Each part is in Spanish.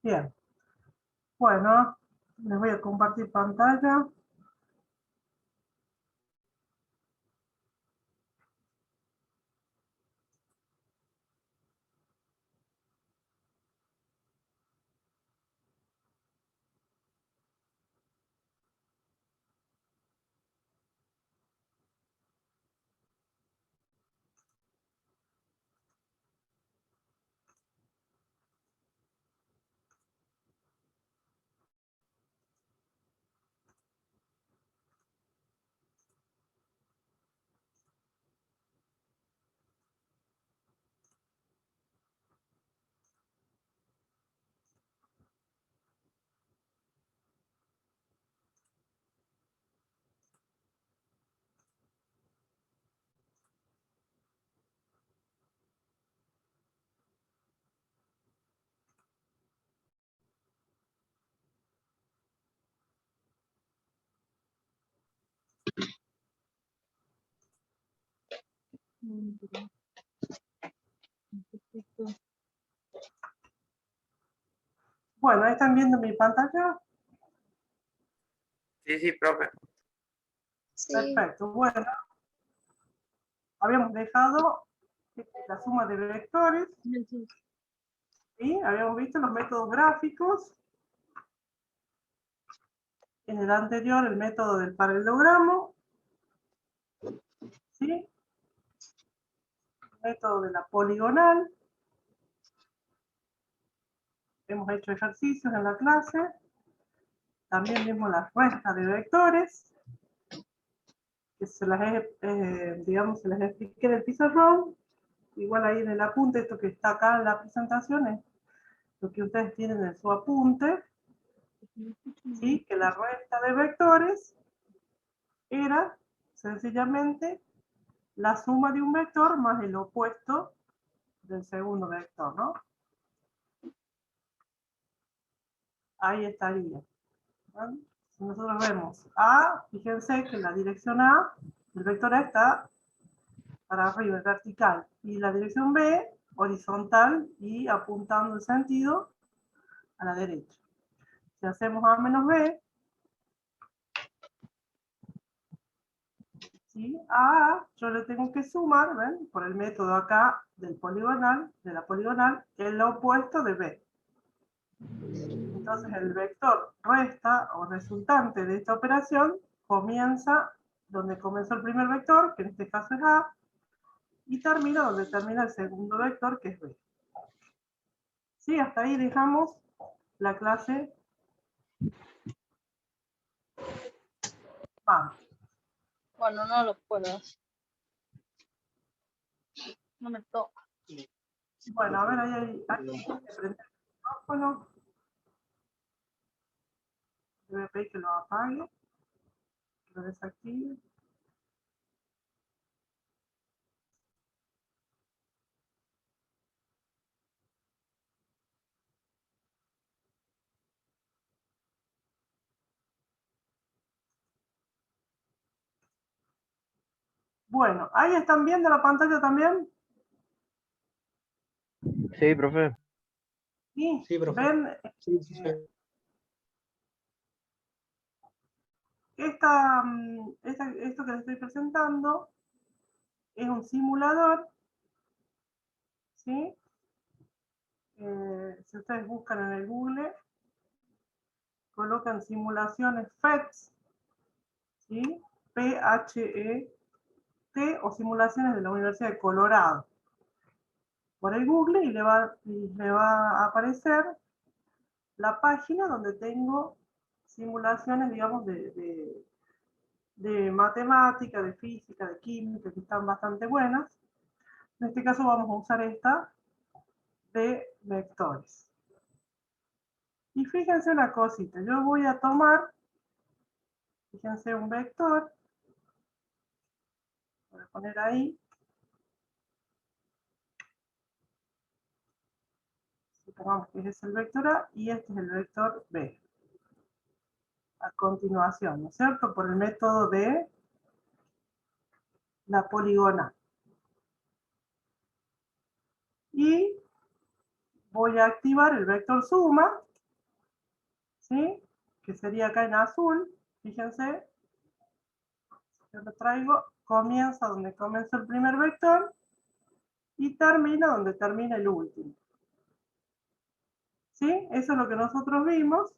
Bien. Bueno, les voy a compartir pantalla. Bueno, ahí están viendo mi pantalla. Sí, profe. Sí. Perfecto. Bueno, habíamos dejado la suma de vectores. ¿Sí? Habíamos visto los métodos gráficos. En el anterior, el método del paralelogramo. ¿Sí? El método de la poligonal. Hemos hecho ejercicios en la clase. También vimos la resta de vectores. Que se las, digamos, se las expliqué en el pizarrón. Igual ahí en el apunte, esto que está acá en la presentación es lo que ustedes tienen en su apunte. ¿Sí? Que la resta de vectores era sencillamente la suma de un vector más el opuesto del segundo vector, ¿no? Ahí estaría. ¿Vale? Si nosotros vemos A, fíjense que en la dirección A, el vector A está para arriba, vertical, y la dirección B, horizontal y apuntando el sentido a la derecha. Si hacemos A menos B, ¿sí? A yo le tengo que sumar, ¿ven? Por el método acá del poligonal, de la poligonal, el opuesto de B. Entonces el vector resta o resultante de esta operación comienza donde comenzó el primer vector, que en este caso es A, y termina donde termina el segundo vector, que es B. Sí, hasta ahí dejamos la clase. Vamos. Bueno, no lo puedo hacer. No me toca. Bueno, a ver, ahí que prender el micrófono. Le voy a pedir que lo apague, que lo desactive. Bueno, ahí están viendo la pantalla también. Sí, profe. Sí, Sí, profe. ven. Sí, sí, sí. Esto que les estoy presentando es un simulador, ¿sí? Si ustedes buscan en el Google, colocan simulaciones FETS, ¿sí? P-H-E-T, o simulaciones de la Universidad de Colorado. Por el Google y le va a aparecer la página donde tengo simulaciones, digamos, de matemática, de física, de química, que están bastante buenas. En este caso vamos a usar esta de vectores. Y fíjense una cosita, yo voy a tomar, fíjense un vector, voy a poner ahí, supongamos que es el vector A y este es el vector B. A continuación, ¿no es cierto? Por el método de la poligonal. Y voy a activar el vector suma, ¿sí? Que sería acá en azul, fíjense, yo lo traigo, comienza donde comenzó el primer vector y termina donde termina el último. ¿Sí? Eso es lo que nosotros vimos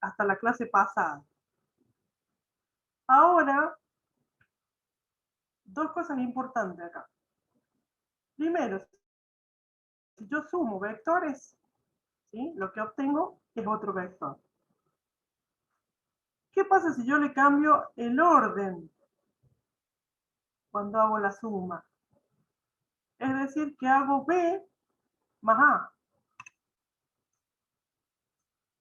hasta la clase pasada. Ahora, dos cosas importantes acá. Primero, si yo sumo vectores, ¿sí? Lo que obtengo es otro vector. ¿Qué pasa si yo le cambio el orden cuando hago la suma? Es decir, que hago B más A.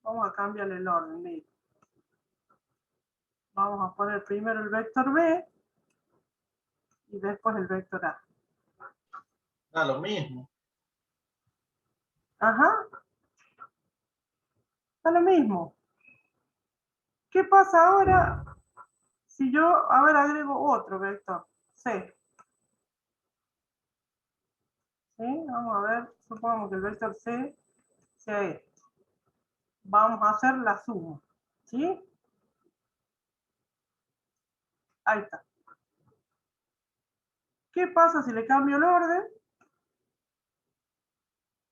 Vamos a cambiarle el orden. Mire. Vamos a poner primero el vector B y después el vector A. Da lo mismo. Ajá. Está lo mismo. ¿Qué pasa ahora si yo, a ver, agrego otro vector? C. ¿Sí? Vamos a ver, supongamos que el vector C sea este. Vamos a hacer la suma. ¿Sí? Ahí está. ¿Qué pasa si le cambio el orden?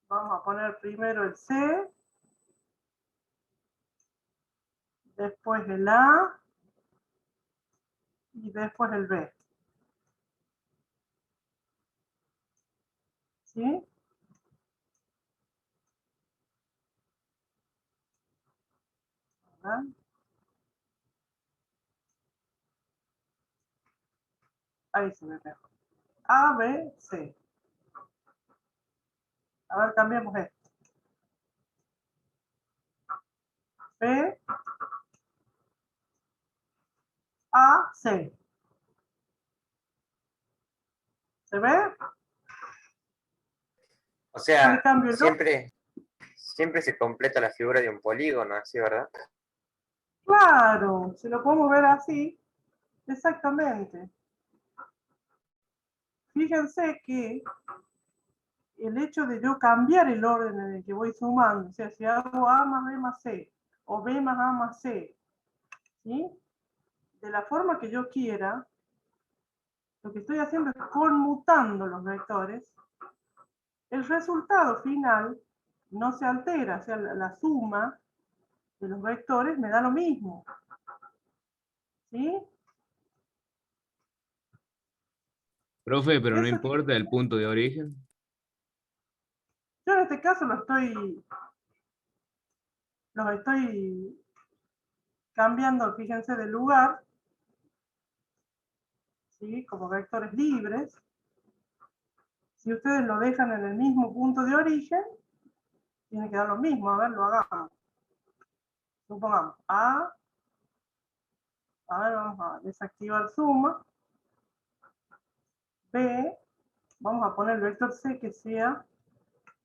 Vamos a poner primero el C, después el A y después el B. ¿Sí? Ahí se ve mejor. A, B, C. A ver, cambiemos esto. B, A, C. ¿Se ve? O Yo le sea, cambio el orden. siempre se completa la figura de un polígono, así, ¿verdad? Claro, si lo podemos ver así, exactamente. Fíjense que el hecho de yo cambiar el orden en el que voy sumando, o sea, si hago A más B más C, o B más A más C, ¿sí? De la forma que yo quiera, lo que estoy haciendo es conmutando los vectores. El resultado final no se altera, o sea, la suma de los vectores me da lo mismo. ¿Sí? Profe, pero no Eso importa el punto de origen. yo en este caso los estoy cambiando, fíjense, de lugar, ¿sí? Como vectores libres. Si ustedes lo dejan en el mismo punto de origen, tiene que dar lo mismo. A ver, lo hagamos. Supongamos A ver, vamos a desactivar suma. B, vamos a poner el vector C que sea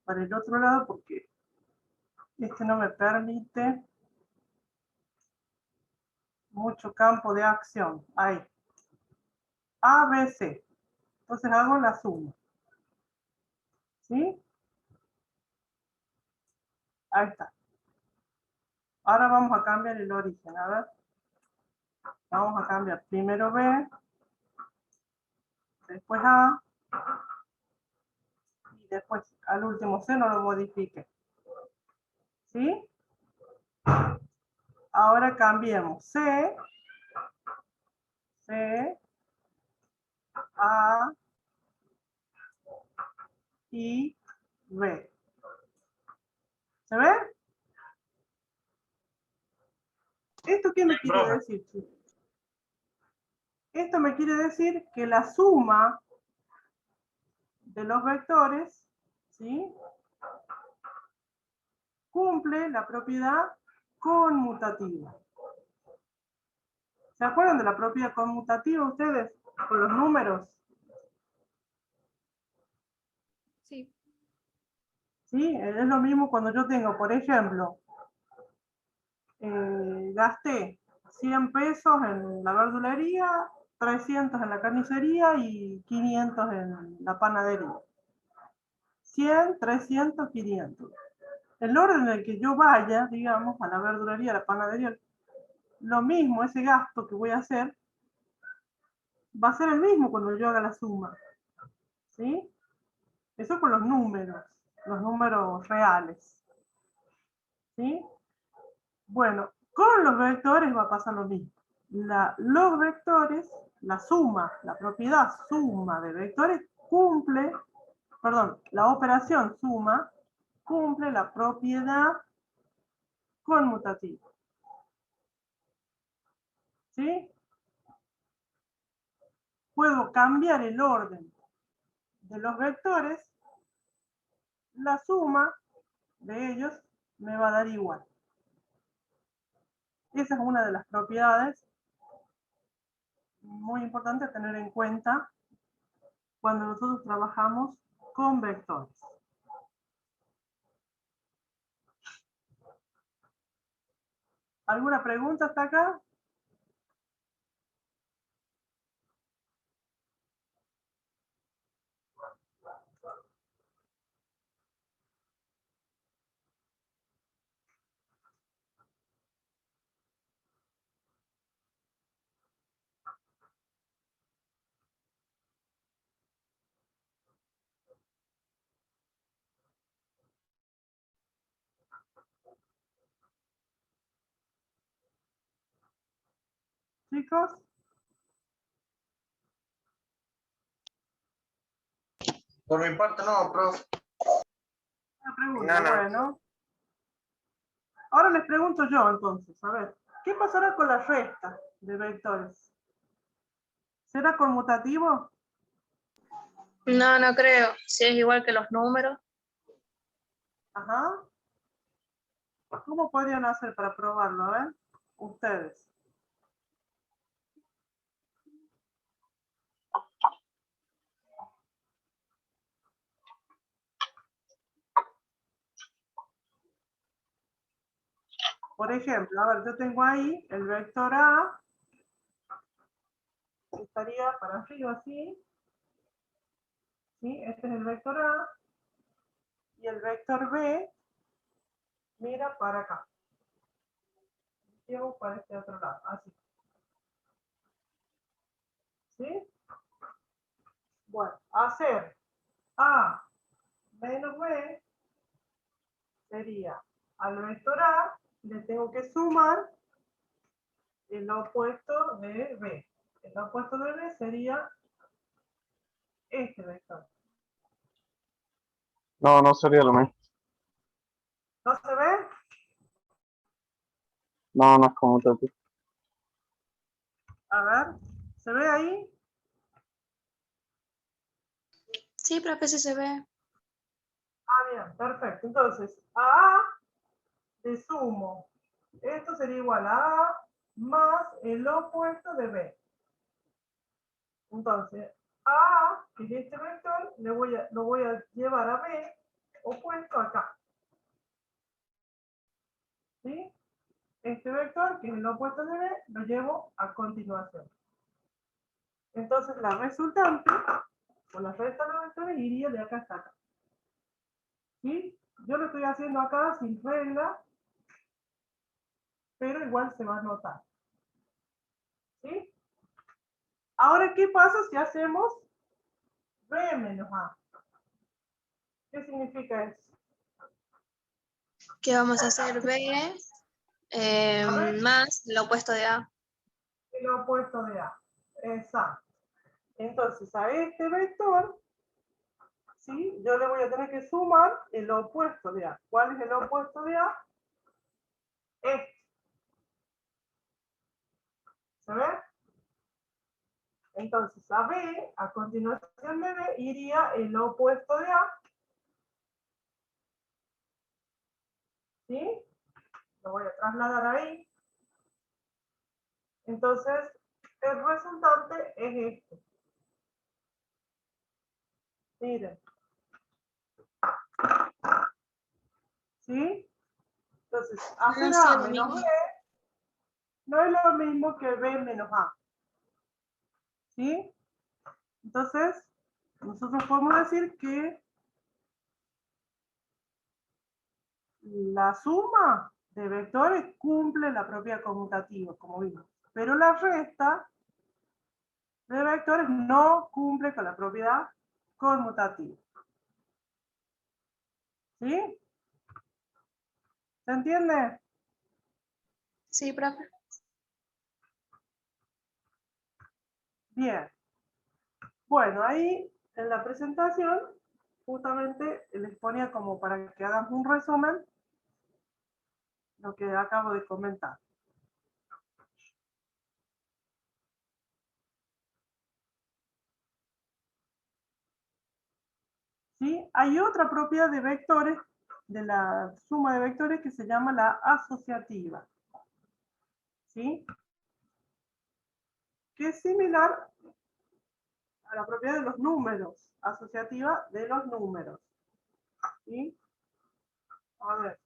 para el otro lado porque este no me permite mucho campo de acción. Ahí. A, B, C. Entonces hago la suma. ¿Sí? Ahí está. Ahora vamos a cambiar el origen. A ver. Vamos a cambiar primero B, después A, y después al último C no lo modifique. ¿Sí? Ahora cambiemos C, A y B. ¿Se ve? ¿Esto qué me quiere decir, chicos? Esto me quiere decir que la suma de los vectores, ¿sí? Cumple la propiedad conmutativa. ¿Se acuerdan de la propiedad conmutativa ustedes? Con los números. Sí. ¿Sí? Es lo mismo cuando yo tengo, por ejemplo, gasté 100 pesos en la verdulería, 300 en la carnicería y 500 en la panadería. 100, 300, 500. el orden en el que yo vaya, digamos, a la verdulería, a la panadería, lo mismo, ese gasto que voy a hacer, va a ser el mismo cuando yo haga la suma. ¿Sí? Eso con los números reales. ¿Sí? Bueno, con los vectores va a pasar lo mismo. Los vectores, la suma, la propiedad suma de vectores cumple, perdón, la operación suma cumple la propiedad conmutativa. ¿Sí? Puedo cambiar el orden de los vectores, la suma de ellos me va a dar igual. Esa es una de las propiedades muy importantes a tener en cuenta cuando nosotros trabajamos con vectores. ¿Alguna pregunta hasta acá? Chicos, Por mi parte no, profe. una pregunta, No. bueno. Ahora les pregunto yo entonces, a ver, ¿qué pasará con la resta de vectores? ¿Será conmutativo? No, no creo. Si es igual que los números. Ajá. ¿Cómo podrían hacer para probarlo? A ver, ustedes. Por ejemplo, a ver, yo tengo ahí el vector A, que estaría para arriba así. ¿Sí? Este es el vector A. Y el vector B mira para acá. Llevo para este otro lado, así. ¿Sí? Bueno, hacer A menos B sería al vector A le tengo que sumar el opuesto de B. El opuesto de B sería este vector. No, no sería lo mismo. ¿No se ve? No, no es conmutativo. A ver, ¿se ve ahí? Sí, profe, sí se ve. Ah, bien, perfecto. Entonces, a A le sumo. Esto sería igual a A más el opuesto de B. Entonces, A, que es este vector, lo voy a llevar a B opuesto acá. ¿Sí? Este vector, que es el opuesto de B, lo llevo a continuación. Entonces, la resultante, o la resta de los vectores, iría de acá hasta acá. ¿Sí? Yo lo estoy haciendo acá sin regla, pero igual se va a notar. ¿Sí? Ahora, ¿qué pasa si hacemos B menos A? ¿Qué significa eso? Que vamos a hacer B más lo opuesto de A. El opuesto de A. Exacto. Entonces, a este vector, ¿sí? Yo le voy a tener que sumar el opuesto de A. ¿Cuál es el opuesto de A? Este. ¿Se ve? Entonces, a B, a continuación de B, iría el opuesto de A. ¿Sí? Lo voy a trasladar ahí. Entonces, el resultante es este. Miren. ¿Sí? Entonces, hacer No, sí A es lo menos mismo. B no es lo mismo que B menos A. ¿Sí? Entonces, nosotros podemos decir que la suma de vectores cumple la propiedad conmutativa, como vimos. Pero la resta de vectores no cumple con la propiedad conmutativa. ¿Sí? ¿Se entiende? Sí, profe. Bien. Bueno, ahí en la presentación justamente les ponía como para que hagan un resumen lo que acabo de comentar. ¿Sí? Hay otra propiedad de vectores, de la suma de vectores, que se llama la asociativa. ¿Sí? Que es similar a la propiedad de los números, asociativa de los números. ¿Sí? A ver.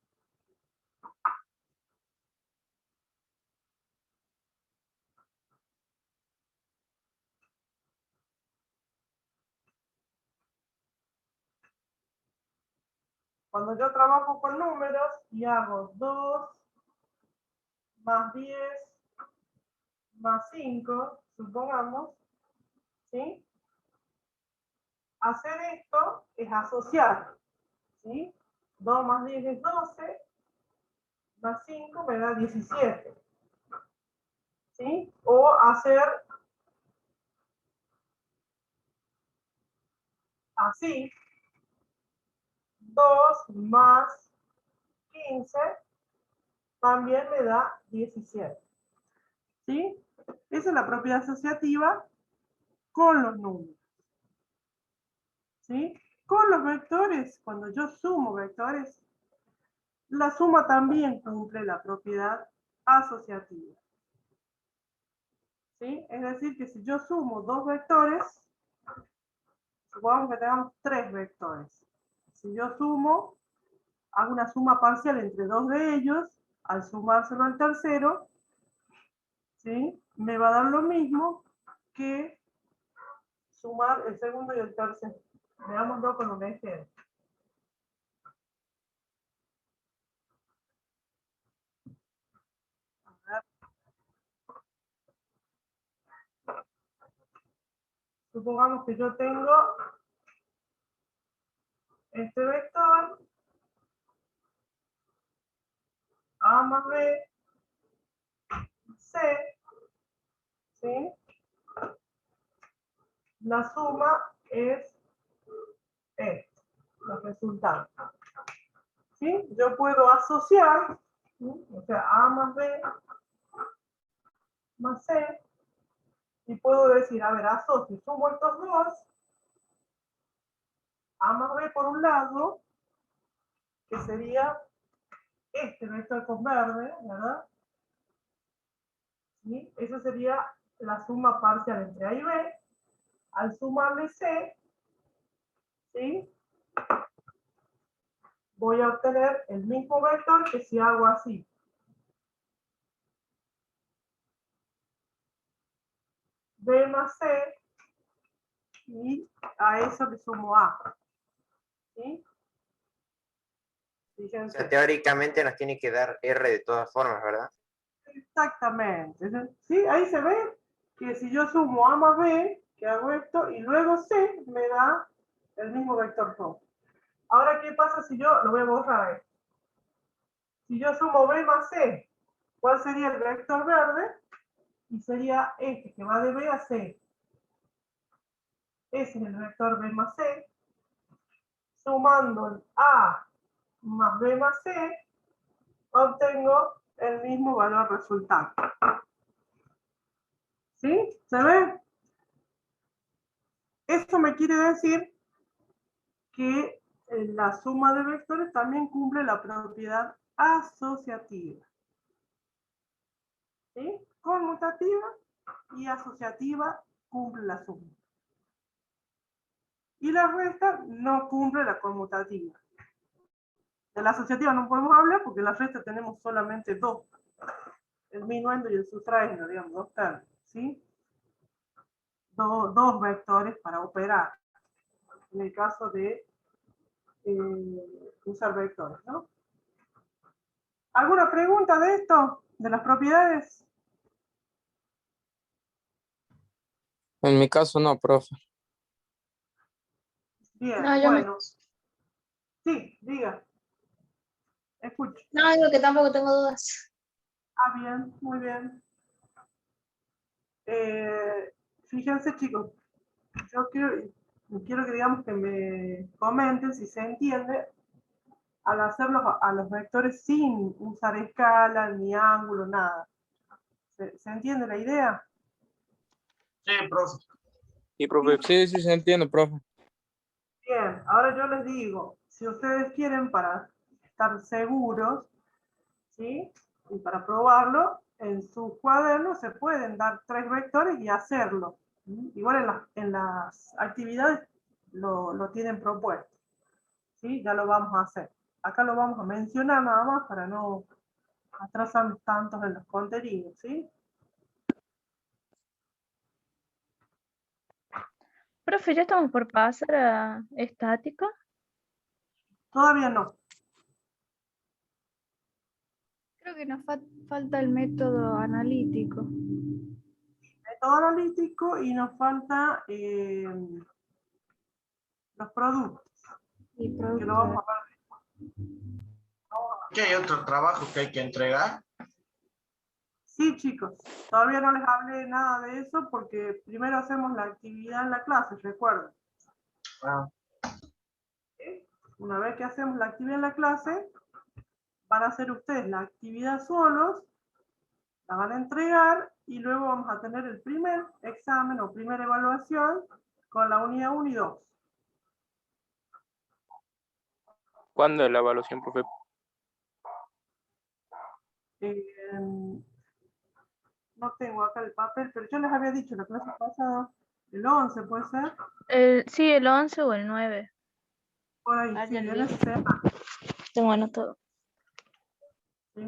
Cuando yo trabajo con números y hago 2 más 10 más 5, supongamos, ¿sí? Hacer esto es asociar, ¿sí? 2 más 10 es 12, más 5 me da 17, ¿sí? O hacer así, 2 más 15 también me da 17, ¿sí? Esa es la propiedad asociativa con los números, ¿sí? Con los vectores, cuando yo sumo vectores, la suma también cumple la propiedad asociativa, ¿sí? Es decir, que si yo sumo dos vectores, supongamos que tengamos 3 vectores. Si yo sumo, hago una suma parcial entre 2 de ellos, al sumárselo al tercero, ¿sí? Me va a dar lo mismo que sumar el segundo y el tercero. Veámoslo con un ejemplo. Supongamos que yo tengo este vector A más B, C, ¿sí? La suma es esto, los resultados. ¿Sí? Yo puedo asociar, ¿sí? O sea, A más B más C, y puedo decir, a ver, asocio, sumo estos dos, A más B por un lado, que sería este vector con verde, ¿verdad? ¿Sí? Esa sería la suma parcial entre A y B. Al sumarle C, ¿sí? Voy a obtener el mismo vector que si hago así. B más C, y a eso le sumo A. ¿Sí? O Fíjense. sea, teóricamente nos tiene que dar R de todas formas, ¿verdad? Exactamente. ¿Sí? Ahí se ve que si yo sumo A más B, que hago esto, y luego C, me da el mismo vector rojo. Ahora, ¿qué pasa si yo, lo voy a borrar? Si yo sumo B más C, ¿cuál sería el vector verde? Y sería este, que va de B a C. Ese es el vector B más C. Sumando el A más B más C, obtengo el mismo valor resultante. ¿Sí? ¿Se ve? Esto me quiere decir que la suma de vectores también cumple la propiedad asociativa. ¿Sí? Conmutativa y asociativa cumple la suma. Y la resta no cumple la conmutativa. De la asociativa no podemos hablar porque en la resta tenemos solamente dos. El minuendo y el sustraendo, digamos, dos términos. ¿Sí? Dos vectores para operar. En el caso de usar vectores, ¿no? ¿Alguna pregunta de esto? ¿De las propiedades? En mi caso no, profe. Bien, No, yo me... bueno. Sí, diga. Escucho. No, digo que tampoco tengo dudas. Ah, bien, muy bien. Fíjense, chicos, yo quiero que digamos que me comenten si se entiende al hacerlos a los vectores sin usar escala, ni ángulo, nada. ¿Se entiende la idea? Sí, profe. Y profe, sí, sí se entiende, profe. Bien, ahora yo les digo, si ustedes quieren para estar seguros, ¿sí? Y para probarlo, en su cuaderno se pueden dar 3 vectores y hacerlo. ¿Sí? Igual en las actividades lo tienen propuesto. ¿Sí? Ya lo vamos a hacer. Acá lo vamos a mencionar nada más para no atrasarnos tantos en los contenidos. ¿Sí? Profe, ya estamos por pasar a estática. Todavía no. Creo que nos falta el método analítico. Método analítico y nos falta los productos. Y Que producto. lo vamos a ver. ¿Qué hay otro trabajo que hay que entregar? Sí, chicos, todavía no les hablé nada de eso porque primero hacemos la actividad en la clase, recuerden. Ah, Una vez que hacemos la actividad en la clase, van a hacer ustedes la actividad solos, la van a entregar y luego vamos a tener el primer examen o primera evaluación con la unidad 1 y 2. ¿Cuándo es la evaluación, profe? No tengo acá el papel, pero yo les había dicho la clase pasada, el 11 puede ser, Sí, el 11 o el 9. por ahí, sí, en esa semana. Tengo anotado. ¿Sí?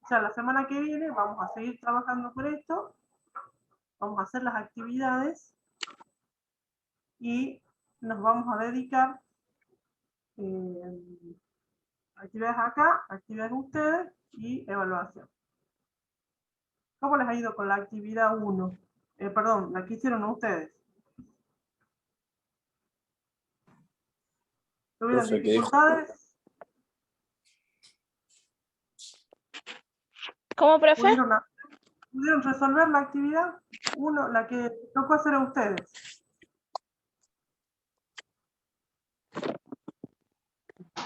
O sea, la semana que viene vamos a seguir trabajando por esto, vamos a hacer las actividades y nos vamos a dedicar actividades acá, actividades ustedes y evaluación. ¿Cómo les ha ido con la actividad 1? Perdón, la que hicieron ustedes. ¿Tuvieron Profe, ¿qué dijo? dificultades? ¿Cómo, profe? ¿Pudieron resolver la actividad 1, la que tocó hacer a ustedes?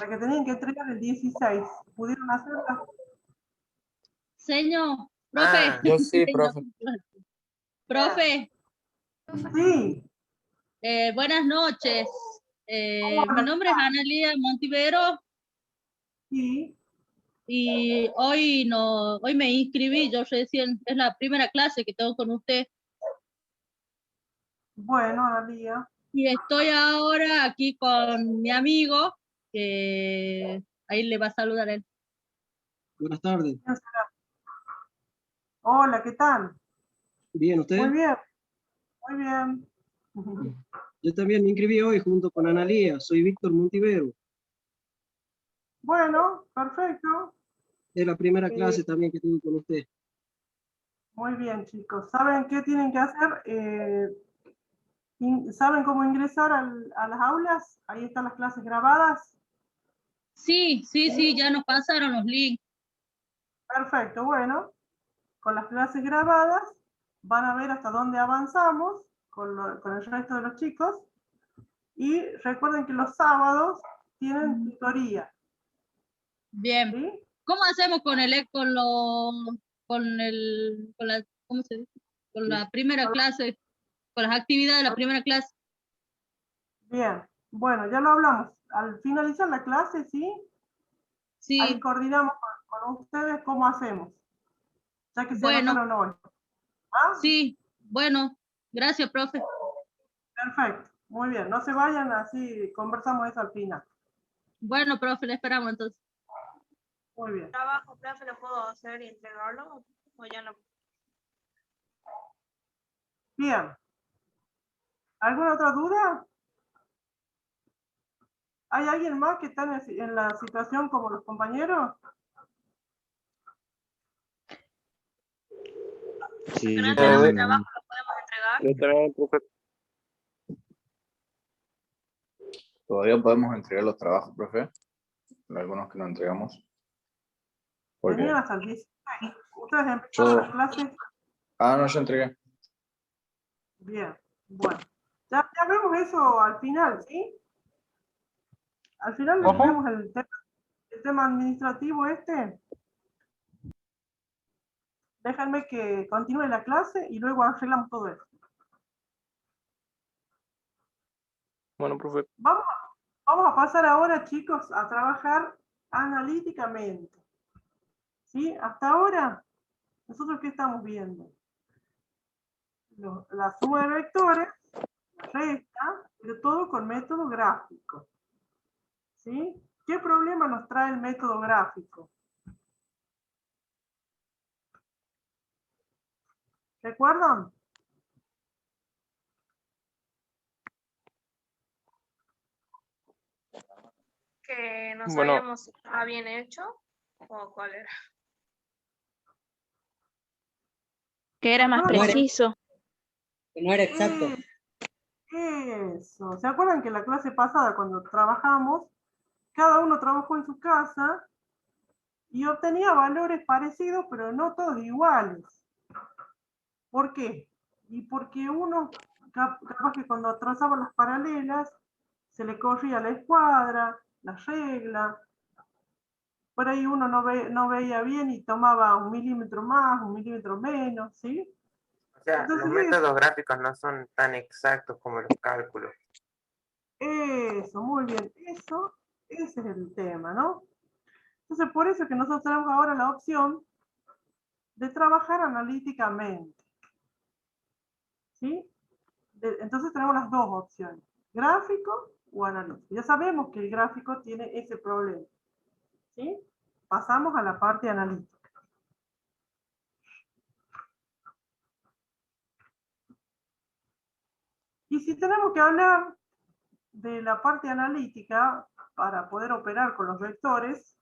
La que tenían que entregar el 16. ¿Pudieron hacerla? Señor, profe, Ah, Yo sí, profe. profe, Sí. buenas noches. Mi Hola, nombre es Analia Montivero sí. y hoy me inscribí, yo recién, es la primera clase que tengo con usted Bueno, Analia. y estoy ahora aquí con mi amigo que ahí le va a saludar él. Buenas tardes. Hola, ¿qué tal? Bien, Muy ¿usted? bien, muy bien. Yo también me inscribí hoy junto con Analía. Soy Víctor Montivero. Bueno, perfecto. Es la primera Eh, clase también que tengo con usted. Muy bien, chicos. ¿Saben qué tienen que hacer? ¿Saben cómo ingresar a las aulas? Ahí están las clases grabadas. Sí, ya nos pasaron los links. Perfecto, bueno. Con las clases grabadas van a ver hasta dónde avanzamos con el resto de los chicos. Y recuerden que los sábados tienen tutoría. Bien. ¿Sí? ¿Cómo hacemos con ¿cómo se dice? Con la primera clase, con las actividades de la primera clase? Bien. Bueno, ya lo hablamos. Al finalizar la clase, ¿sí? Ahí Sí, coordinamos con ustedes cómo hacemos, ya que se bueno, anotaron hoy. ¿Ah? sí, bueno, gracias, profe. Perfecto. Muy bien. No se vayan, así conversamos eso al final. Bueno, profe, le esperamos entonces. Muy bien. Trabajo, profe, ¿lo puedo hacer y entregarlo? ¿O ya no? Bien. ¿Alguna otra duda? ¿Hay alguien más que está en la situación como los compañeros? Sí, No yo tenemos también. trabajo, lo podemos entregar. Yo también, profe. Todavía podemos entregar los trabajos, profe. Algunos que no entregamos. Porque Tenían hasta el 16. Ustedes empezaron las clases. no, yo entregué. Bien, bueno. Ya vemos eso al final, ¿sí? Al final les vemos el tema administrativo este. Déjenme que continúe la clase y luego arreglamos todo esto. Bueno, profe. Vamos a pasar ahora, chicos, a trabajar analíticamente. ¿Sí? Hasta ahora, ¿nosotros qué estamos viendo? La suma de vectores, la resta, pero todo con método gráfico. ¿Sí? ¿Qué problema nos trae el método gráfico? ¿Recuerdan? Que no Bueno. sabíamos si estaba bien hecho o cuál era. Que era más Bueno, preciso. Que no era exacto. Eso. ¿Se acuerdan que en la clase pasada, cuando trabajamos, cada uno trabajó en su casa y obtenía valores parecidos, pero no todos iguales? ¿Por qué? Y porque uno, capaz que cuando trazaba las paralelas, se le corría la escuadra, la regla. Por ahí uno no veía bien y tomaba 1 milímetro más, 1 milímetro menos, ¿sí? O sea, Entonces, los métodos gráficos no son tan exactos como los cálculos. eso, muy bien. Ese es el tema, ¿no? Entonces, por eso es que nosotros tenemos ahora la opción de trabajar analíticamente. ¿Sí? Entonces tenemos las dos opciones, gráfico o analítico. Ya sabemos que el gráfico tiene ese problema. ¿Sí? Pasamos a la parte analítica. Y si tenemos que hablar de la parte analítica para poder operar con los vectores,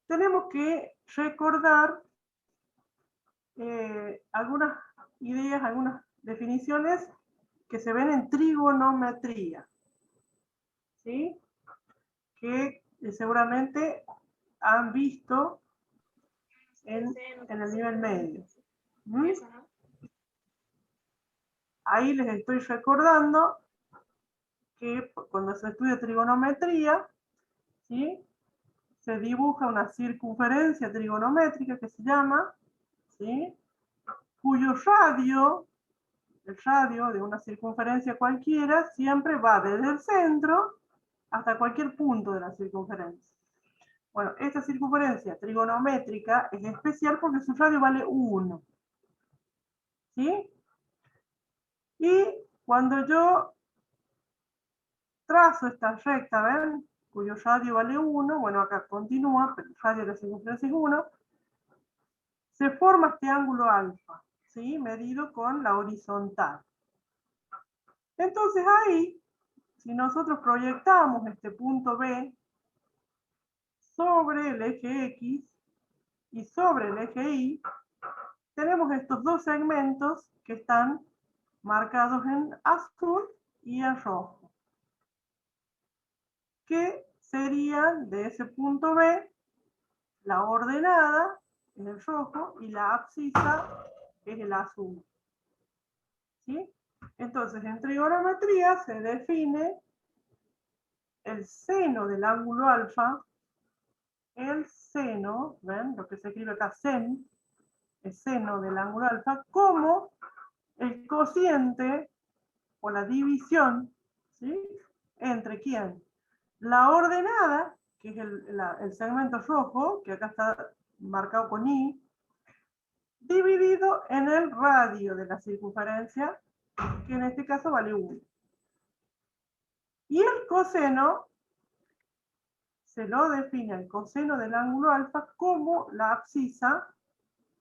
tenemos que recordar algunas ideas, algunas definiciones que se ven en trigonometría, ¿sí? Que seguramente han visto en el nivel medio. ¿Mm? Ahí les estoy recordando que cuando se estudia trigonometría, ¿sí? Se dibuja una circunferencia trigonométrica que se llama, ¿sí? Cuyo radio, el radio de una circunferencia cualquiera, siempre va desde el centro hasta cualquier punto de la circunferencia. Bueno, esta circunferencia trigonométrica es especial porque su radio vale 1. ¿Sí? Y cuando yo trazo esta recta, ¿ven? Cuyo radio vale 1, bueno, acá continúa, pero el radio de la circunferencia es 1, se forma este ángulo alfa, ¿sí? Medido con la horizontal. Entonces ahí, si nosotros proyectamos este punto B sobre el eje X y sobre el eje Y, tenemos estos dos segmentos que están marcados en azul y en rojo, que serían de ese punto B la ordenada en el rojo y la abscisa es el azul. ¿Sí? Entonces, en trigonometría se define el seno del ángulo alfa, el seno, ¿ven? Lo que se escribe acá, sen, el seno del ángulo alfa, como el cociente o la división, ¿sí? ¿Entre quién? La ordenada, que es el segmento rojo, que acá está marcado con I, dividido en el radio de la circunferencia, que en este caso vale 1. Y el coseno se lo define el coseno del ángulo alfa como la abscisa,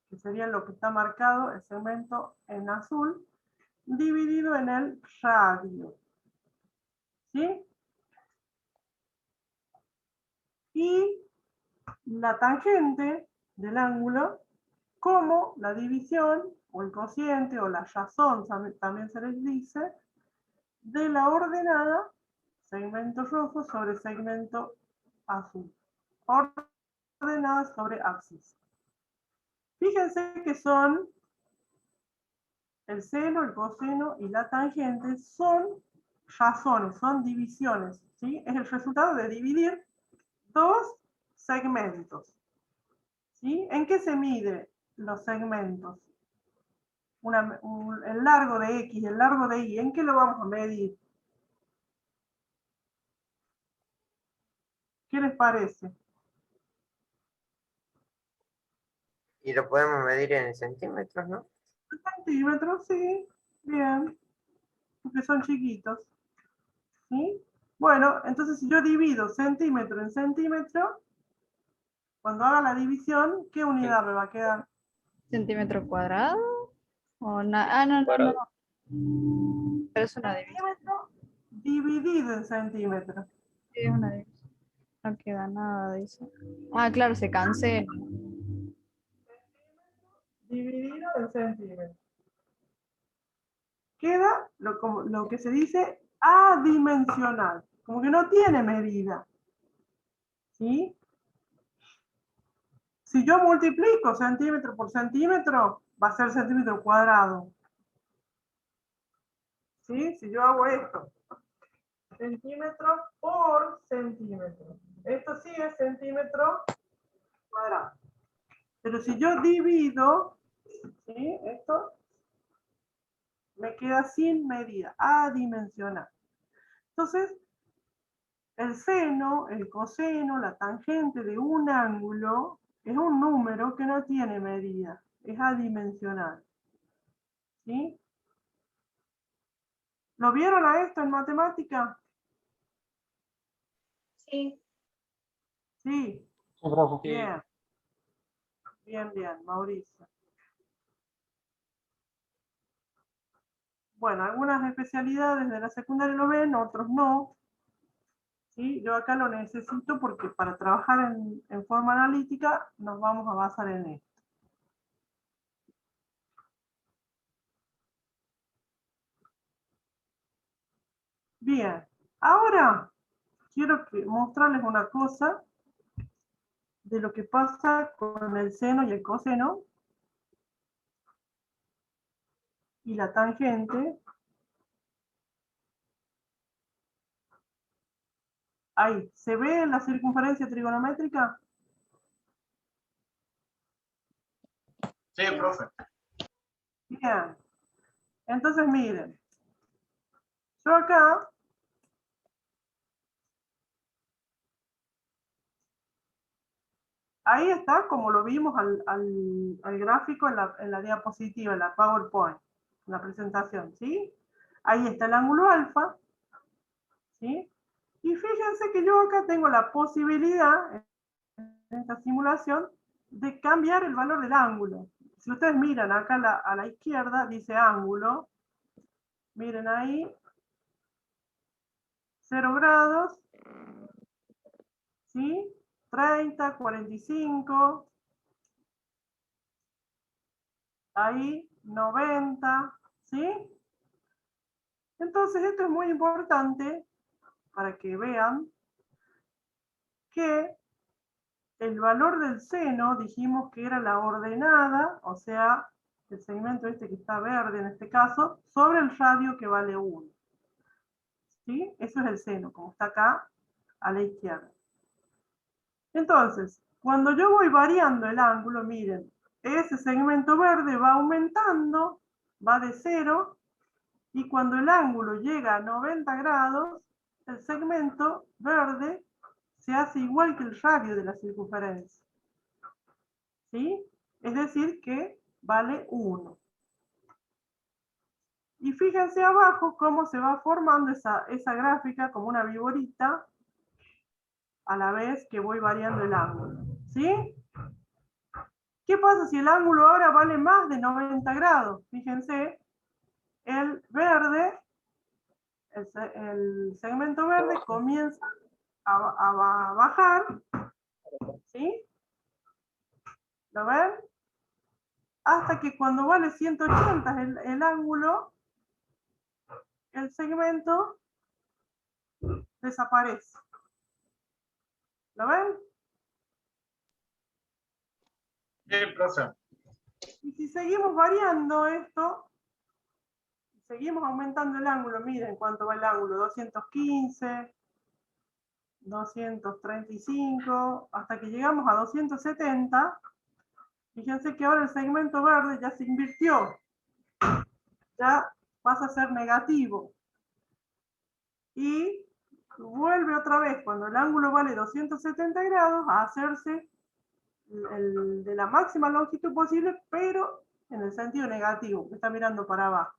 que sería lo que está marcado, el segmento en azul, dividido en el radio. ¿Sí? y la tangente del ángulo como la división o el cociente o la razón también se les dice de la ordenada segmento rojo sobre segmento azul. Ordenada sobre abscisa. Fíjense que son el seno, el coseno y la tangente son razones, son divisiones, ¿sí? Es el resultado de dividir dos segmentos, ¿sí? ¿En qué se mide los segmentos? El largo de X y el largo de Y, ¿en qué lo vamos a medir? ¿Qué les parece? Y lo podemos medir en centímetros, ¿no? Centímetros, sí, bien, porque son chiquitos, ¿sí? Bueno, entonces si yo divido centímetro en centímetro, cuando haga la división, ¿qué unidad me va a quedar? ¿Centímetro cuadrado? O no. Cuadrado. Pero es una división. Centímetro dividido en centímetros. Sí, es una división. No queda nada de eso. Ah, claro, se cancela. Dividido en centímetros. Queda lo que se dice adimensional, como que no tiene medida. ¿Sí? Si yo multiplico centímetro por centímetro, va a ser centímetro cuadrado. ¿Sí? Si yo hago esto, centímetro por centímetro. Esto sí es centímetro cuadrado. Pero si yo divido, ¿sí? Esto me queda sin medida, adimensional. Entonces, el seno, el coseno, la tangente de un ángulo es un número que no tiene medida, es adimensional. ¿Sí? ¿Lo vieron a esto en matemática? Sí. Sí. Sí, profe. Bien. Bien, Mauricio. Bueno, algunas especialidades de la secundaria lo ven, otros no. ¿Sí? Yo acá lo necesito porque para trabajar en forma analítica nos vamos a basar en esto. Bien, ahora quiero mostrarles una cosa de lo que pasa con el seno y el coseno y la tangente. Ahí, ¿se ve la circunferencia trigonométrica? Sí, profe. Bien. Entonces miren, yo acá ahí está, como lo vimos al gráfico en la diapositiva, en la PowerPoint, en la presentación, ¿sí? Ahí está el ángulo alfa, ¿sí? Y fíjense que yo acá tengo la posibilidad, en esta simulación, de cambiar el valor del ángulo. Si ustedes miran acá a la izquierda, dice ángulo, miren ahí, 0 grados, ¿sí? 30, 45, ahí 90, ¿sí? Entonces esto es muy importante para que vean que el valor del seno, dijimos que era la ordenada, o sea, el segmento este que está verde en este caso, sobre el radio que vale 1. ¿Sí? Eso es el seno, como está acá a la izquierda. Entonces, cuando yo voy variando el ángulo, miren, ese segmento verde va aumentando, va de 0, y cuando el ángulo llega a 90 grados, el segmento verde se hace igual que el radio de la circunferencia. ¿Sí? Es decir, que vale 1. Y fíjense abajo cómo se va formando esa gráfica como una viborita a la vez que voy variando el ángulo. ¿Sí? ¿Qué pasa si el ángulo ahora vale más de 90 grados? Fíjense, el verde, el segmento verde comienza a bajar ¿Sí? ¿Lo ven? Hasta que cuando vale 180 el ángulo, el segmento desaparece. ¿Lo ven? Sí, profe. Y si seguimos variando esto, seguimos aumentando el ángulo, miren cuánto va el ángulo, 215, 235, hasta que llegamos a 270. Fíjense que ahora el segmento verde ya se invirtió, ya pasa a ser negativo. Y vuelve otra vez, cuando el ángulo vale 270 grados, a hacerse el de la máxima longitud posible, pero en el sentido negativo, que está mirando para abajo.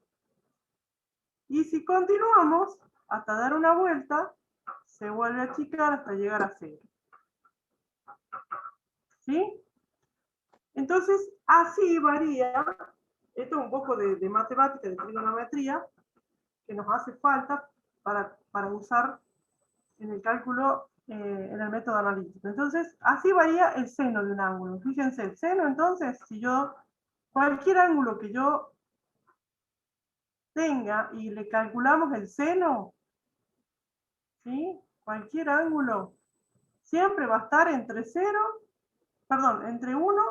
Y si continuamos hasta dar una vuelta, se vuelve a achicar hasta llegar a 0. ¿Sí? Entonces, así varía. Esto es un poco de matemática, de trigonometría, que nos hace falta para usar en el cálculo, en el método analítico. Entonces, así varía el seno de un ángulo. Fíjense, el seno, entonces, si yo, cualquier ángulo que yo tenga y le calculamos el seno, ¿sí? Cualquier ángulo siempre va a estar entre 1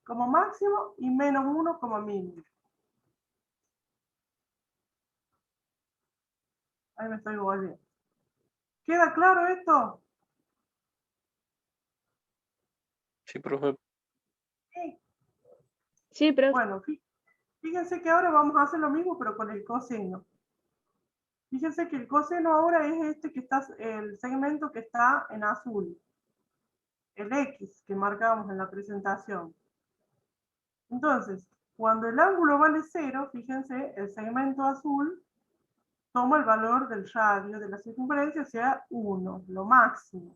como máximo y -1 como mínimo. Ahí me estoy volviendo. ¿Queda claro esto? Sí, profe. Sí. Sí, pero Bueno, fíjense que ahora vamos a hacer lo mismo, pero con el coseno. Fíjense que el coseno ahora es este que está, el segmento que está en azul. El X que marcábamos en la presentación. Entonces, cuando el ángulo vale 0, fíjense, el segmento azul toma el valor del radio de la circunferencia, o sea, 1, lo máximo.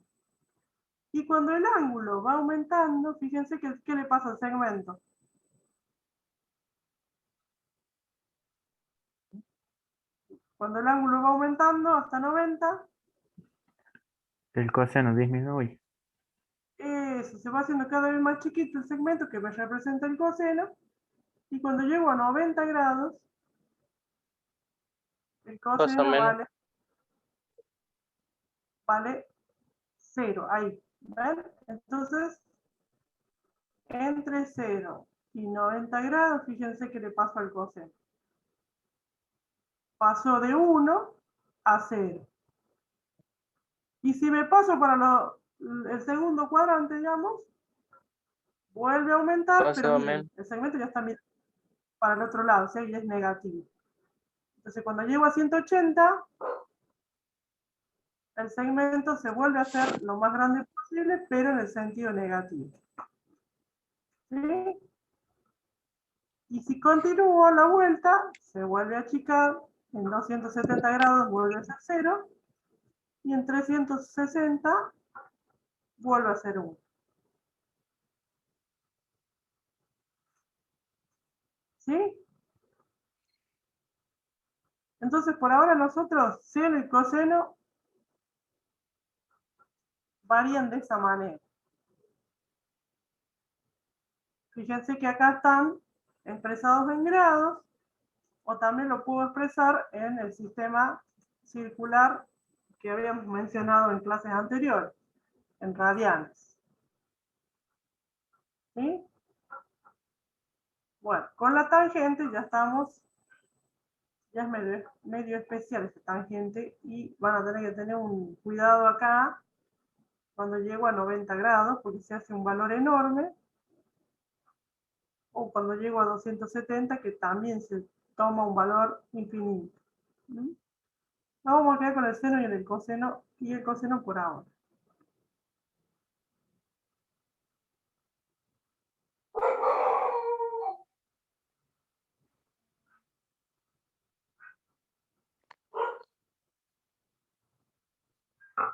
Y cuando el ángulo va aumentando, fíjense que, ¿qué le pasa al segmento? Cuando el ángulo va aumentando hasta 90, El coseno disminuye. eso, se va haciendo cada vez más chiquito el segmento que me representa el coseno, y cuando llego a 90 grados, el Pasa coseno menos. vale 0, ahí, ¿ven? Entonces, entre 0 y 90 grados, fíjense que le paso al coseno. Pasó de 1 a 0. Y si me paso para el segundo cuadrante, digamos, vuelve a aumentar, Pasa pero miren, menos. el segmento ya está mirando para el otro lado, o sea, y es negativo. Entonces, cuando llego a 180, el segmento se vuelve a hacer lo más grande posible, pero en el sentido negativo. ¿Sí? Y si continúo la vuelta, se vuelve a achicar, en 270 grados vuelve a ser 0, y en 360 vuelve a ser 1. ¿Sí? Entonces, por ahora nosotros, seno y coseno varían de esa manera. Fíjense que acá están expresados en grados, o también lo puedo expresar en el sistema circular que habíamos mencionado en clases anteriores, en radianes. ¿Sí? Bueno, con la tangente ya estamos, ya es medio especial esta tangente, y van a tener que tener un cuidado acá cuando llego a 90 grados, porque se hace un valor enorme, o cuando llego a 270, que también se toma un valor infinito. ¿Mm? Nos vamos a quedar con el seno y el coseno por ahora.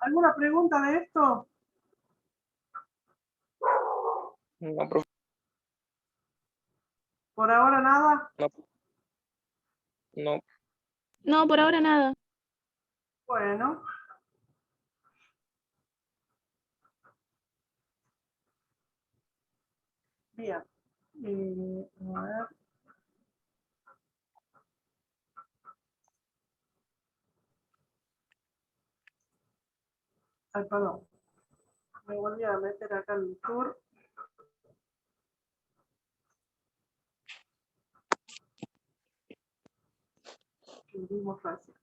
¿Alguna pregunta de esto? No, profe. Por ahora nada. No. No. no, por ahora nada. Bueno. Bien. A ver. Ay, perdón. Me volví a meter acá en el tour. Que vimos recién.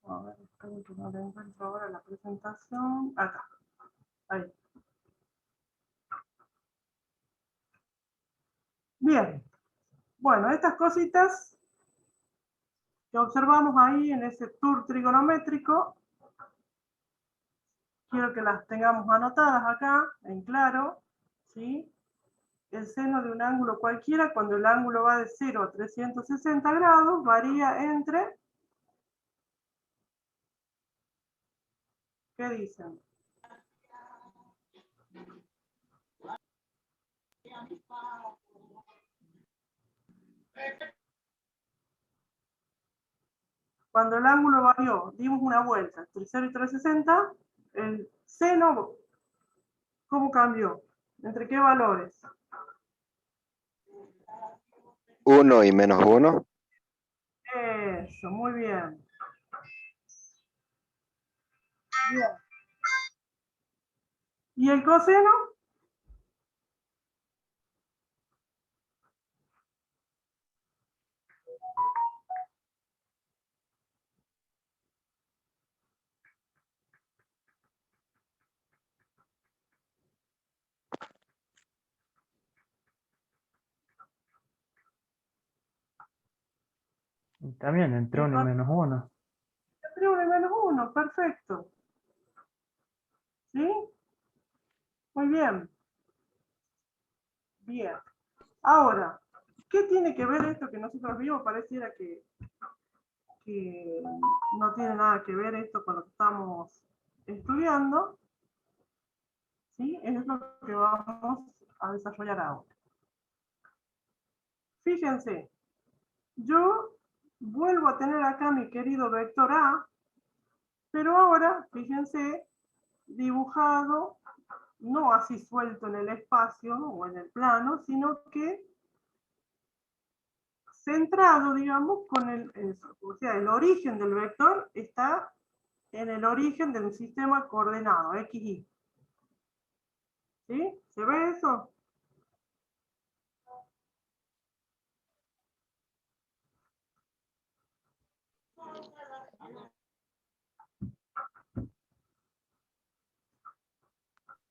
A ver, esperen que no le encuentro ahora la presentación. Acá. Ahí. Bien. Bueno, estas cositas que observamos ahí en ese tour trigonométrico, quiero que las tengamos anotadas acá, en claro, ¿sí? El seno de un ángulo cualquiera, cuando el ángulo va de 0 a 360 grados, varía entre... ¿Qué dicen? Cuando el ángulo varió, dimos una vuelta entre 0 y 360, el seno, ¿cómo cambió? ¿Entre qué valores? 1 y menos 1. Eso, muy bien. Bien. ¿Y el coseno? Y también entre 1 y menos 1. Entre 1 y menos 1, perfecto. ¿Sí? Muy bien. Bien. Ahora, ¿qué tiene que ver esto que nosotros vimos? Pareciera que no tiene nada que ver esto con lo que estamos estudiando. ¿Sí? Es lo que vamos a desarrollar ahora. Fíjense, yo vuelvo a tener acá mi querido vector A, pero ahora, fíjense, dibujado, no así suelto en el espacio o en el plano, sino que centrado, digamos, con o sea, el origen del vector está en el origen de un sistema coordenado, X, Y. ¿Sí? ¿Se ve eso?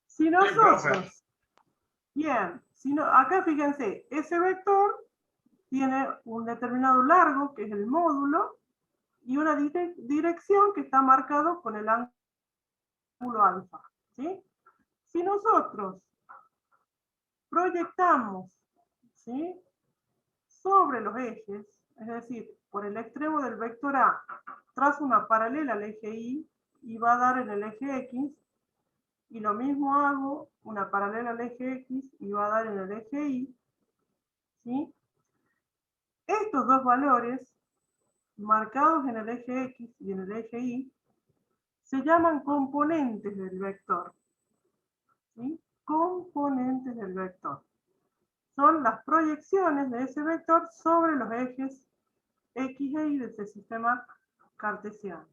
Si nosotros, bien, acá fíjense, ese vector tiene un determinado largo, que es el módulo, y una dirección que está marcado con el ángulo alfa. ¿Sí? Si nosotros proyectamos, ¿sí?, sobre los ejes, es decir, por el extremo del vector A, trazo una paralela al eje Y y va a dar en el eje X, y lo mismo hago, una paralela al eje X y va a dar en el eje Y, ¿sí? Estos dos valores, marcados en el eje X y en el eje Y, se llaman componentes del vector. ¿Sí? Componentes del vector. Son las proyecciones de ese vector sobre los ejes X e Y de ese sistema cartesiano.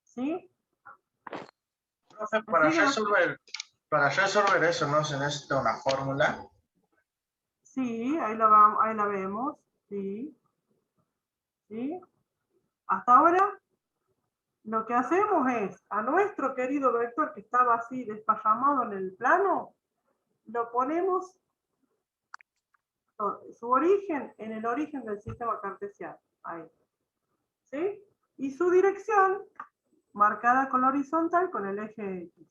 ¿Sí? Profe, para resolver eso no se necesita una fórmula. Sí, ahí la vemos. Sí. ¿Sí? Hasta ahora lo que hacemos es a nuestro querido vector que estaba así desparramado en el plano, lo ponemos su origen en el origen del sistema cartesiano. Ahí. ¿Sí? Y su dirección marcada con la horizontal con el eje X.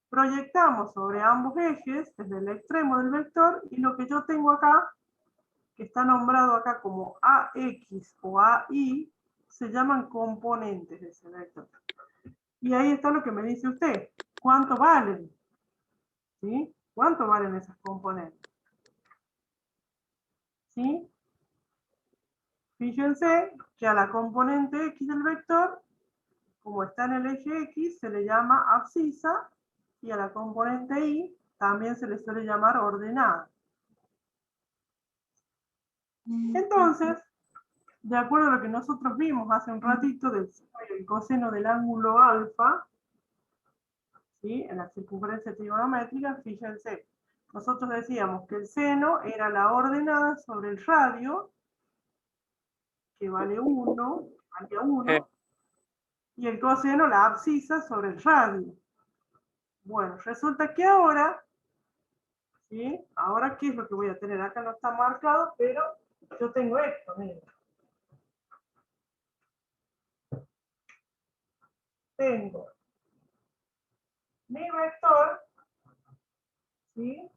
Proyectamos sobre ambos ejes desde el extremo del vector y lo que yo tengo acá, que está nombrado acá como AX o AI, se llaman componentes de ese vector. Y ahí está lo que me dice usted. ¿Cuánto valen? ¿Sí? ¿Cuánto valen esas componentes? ¿Sí? Fíjense que a la componente X del vector, como está en el eje X, se le llama abscisa, y a la componente Y también se le suele llamar ordenada. Entonces, de acuerdo a lo que nosotros vimos hace un ratito del seno y el coseno del ángulo alfa, ¿sí? En la circunferencia trigonométrica, fíjense, nosotros decíamos que el seno era la ordenada sobre el radio, que vale 1, valía 1, y el coseno la abscisa sobre el radio. Bueno, resulta que ahora, ¿sí? Ahora, ¿qué es lo que voy a tener? Acá no está marcado, pero yo tengo esto, miren. Tengo mi vector, ¿sí?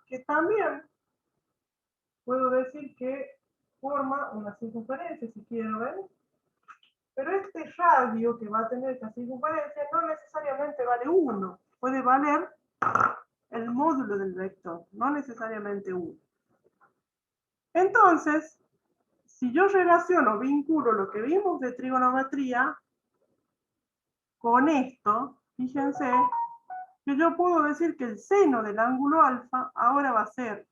Que también puedo decir que forma una circunferencia, si quiero ver. Pero este radio que va a tener esta circunferencia no necesariamente vale 1. Puede valer el módulo del vector, no necesariamente 1. Entonces, si yo relaciono, vinculo lo que vimos de trigonometría con esto, fíjense que yo puedo decir que el seno del ángulo alfa ahora va a ser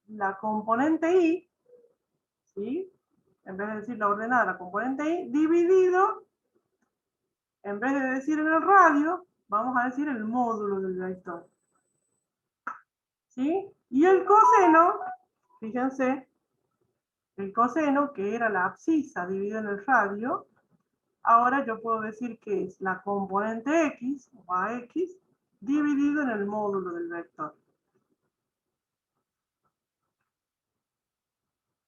la componente Y, ¿sí? En vez de decir la ordenada, la componente Y, dividido, en vez de decir en el radio, vamos a decir el módulo del vector. ¿Sí? Y el coseno, fíjense, el coseno, que era la abscisa dividida en el radio, ahora yo puedo decir que es la componente X, o AX, dividido en el módulo del vector.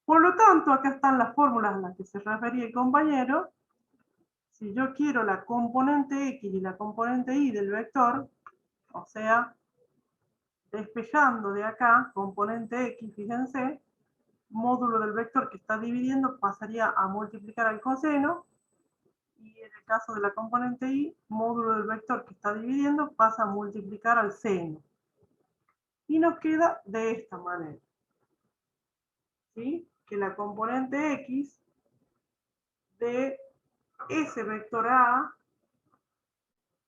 Por lo tanto, acá están las fórmulas a las que se refería el compañero. Si yo quiero la componente X y la componente Y del vector, o sea, despejando de acá, componente X, fíjense, módulo del vector que está dividiendo pasaría a multiplicar al coseno, y en el caso de la componente Y, módulo del vector que está dividiendo pasa a multiplicar al seno. Y nos queda de esta manera. ¿Sí? Que la componente X de ese vector A,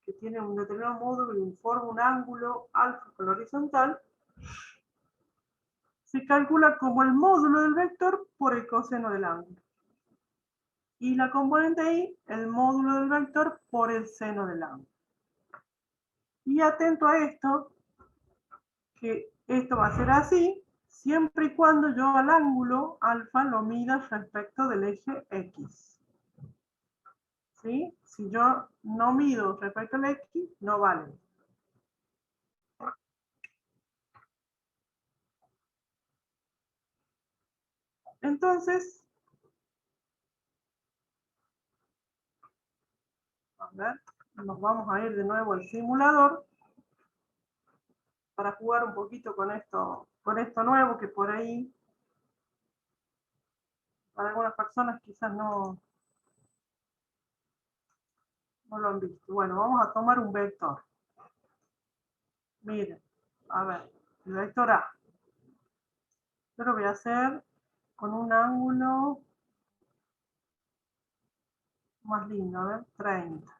que tiene un determinado módulo y forma un ángulo alfa con la horizontal, se calcula como el módulo del vector por el coseno del ángulo. Y la componente Y, el módulo del vector por el seno del ángulo. Y atento a esto, que esto va a ser así, siempre y cuando yo al ángulo alfa lo mida respecto del eje X. ¿Sí? Si yo no mido respecto al X, no vale. Entonces, a ver, nos vamos a ir de nuevo al simulador para jugar un poquito con esto nuevo que por ahí para algunas personas quizás no lo han visto. Bueno, vamos a tomar un vector. Miren, a ver, el vector A. Yo lo voy a hacer con un ángulo más lindo, a ver, 30.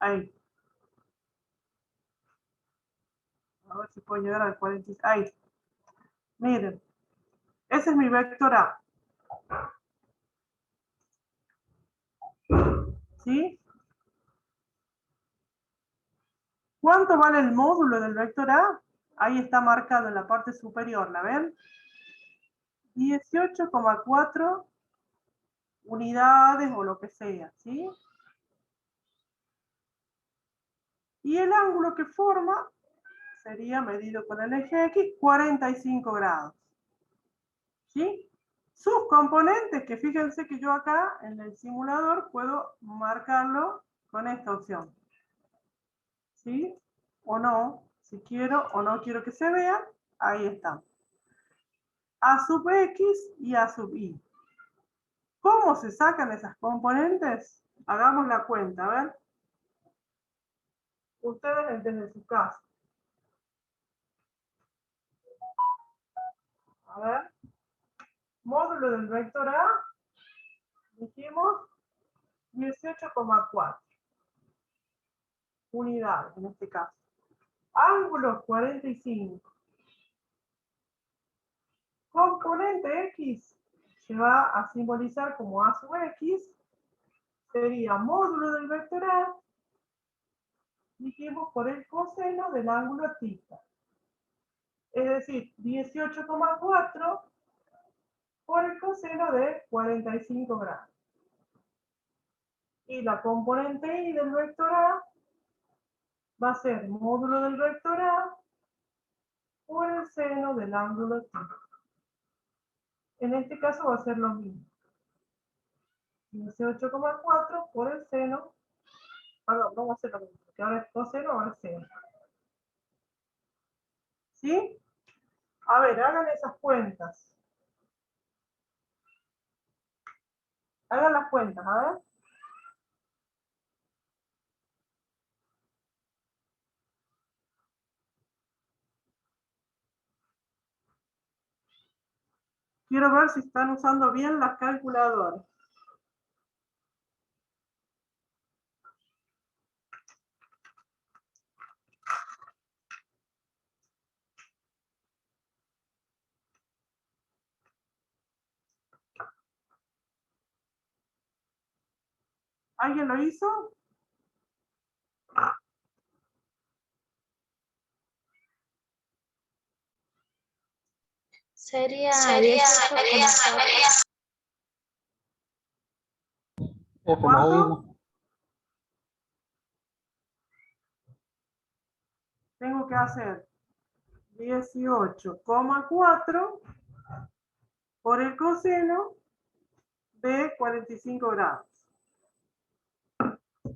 Ahí. A ver si puedo llegar al 46. Ahí. Miren, ese es mi vector A. ¿Sí? ¿Cuánto vale el módulo del vector A? Ahí está marcado en la parte superior, ¿la ven? 18,4 unidades o lo que sea, ¿sí? Y el ángulo que forma sería medido con el eje X, 45 grados. ¿Sí? Sus componentes, que fíjense que yo acá en el simulador puedo marcarlo con esta opción. ¿Sí? O no, si quiero o no quiero que se vean, ahí están. A sub X y A sub Y. ¿Cómo se sacan esas componentes? Hagamos la cuenta, a ver. Ustedes desde su casa. A ver. Módulo del vector A, dijimos 18,4 unidades en este caso. Ángulo 45. Componente X se va a simbolizar como A sub X. Sería módulo del vector A, dijimos, por el coseno del ángulo θ. Es decir, 18,4 por el coseno de 45 grados. Y la componente Y del vector A va a ser módulo del vector A por el seno del ángulo θ. En este caso va a ser lo mismo. 18,4 por el seno. Perdón, no va a ser lo mismo, porque ahora es coseno, ahora es seno. ¿Sí? A ver, hagan esas cuentas. Hagan las cuentas, a ver. Quiero ver si están usando bien las calculadoras. ¿Alguien lo hizo? Sería ¿Cuánto? Tengo que hacer 18,4 por el coseno de 45 grados.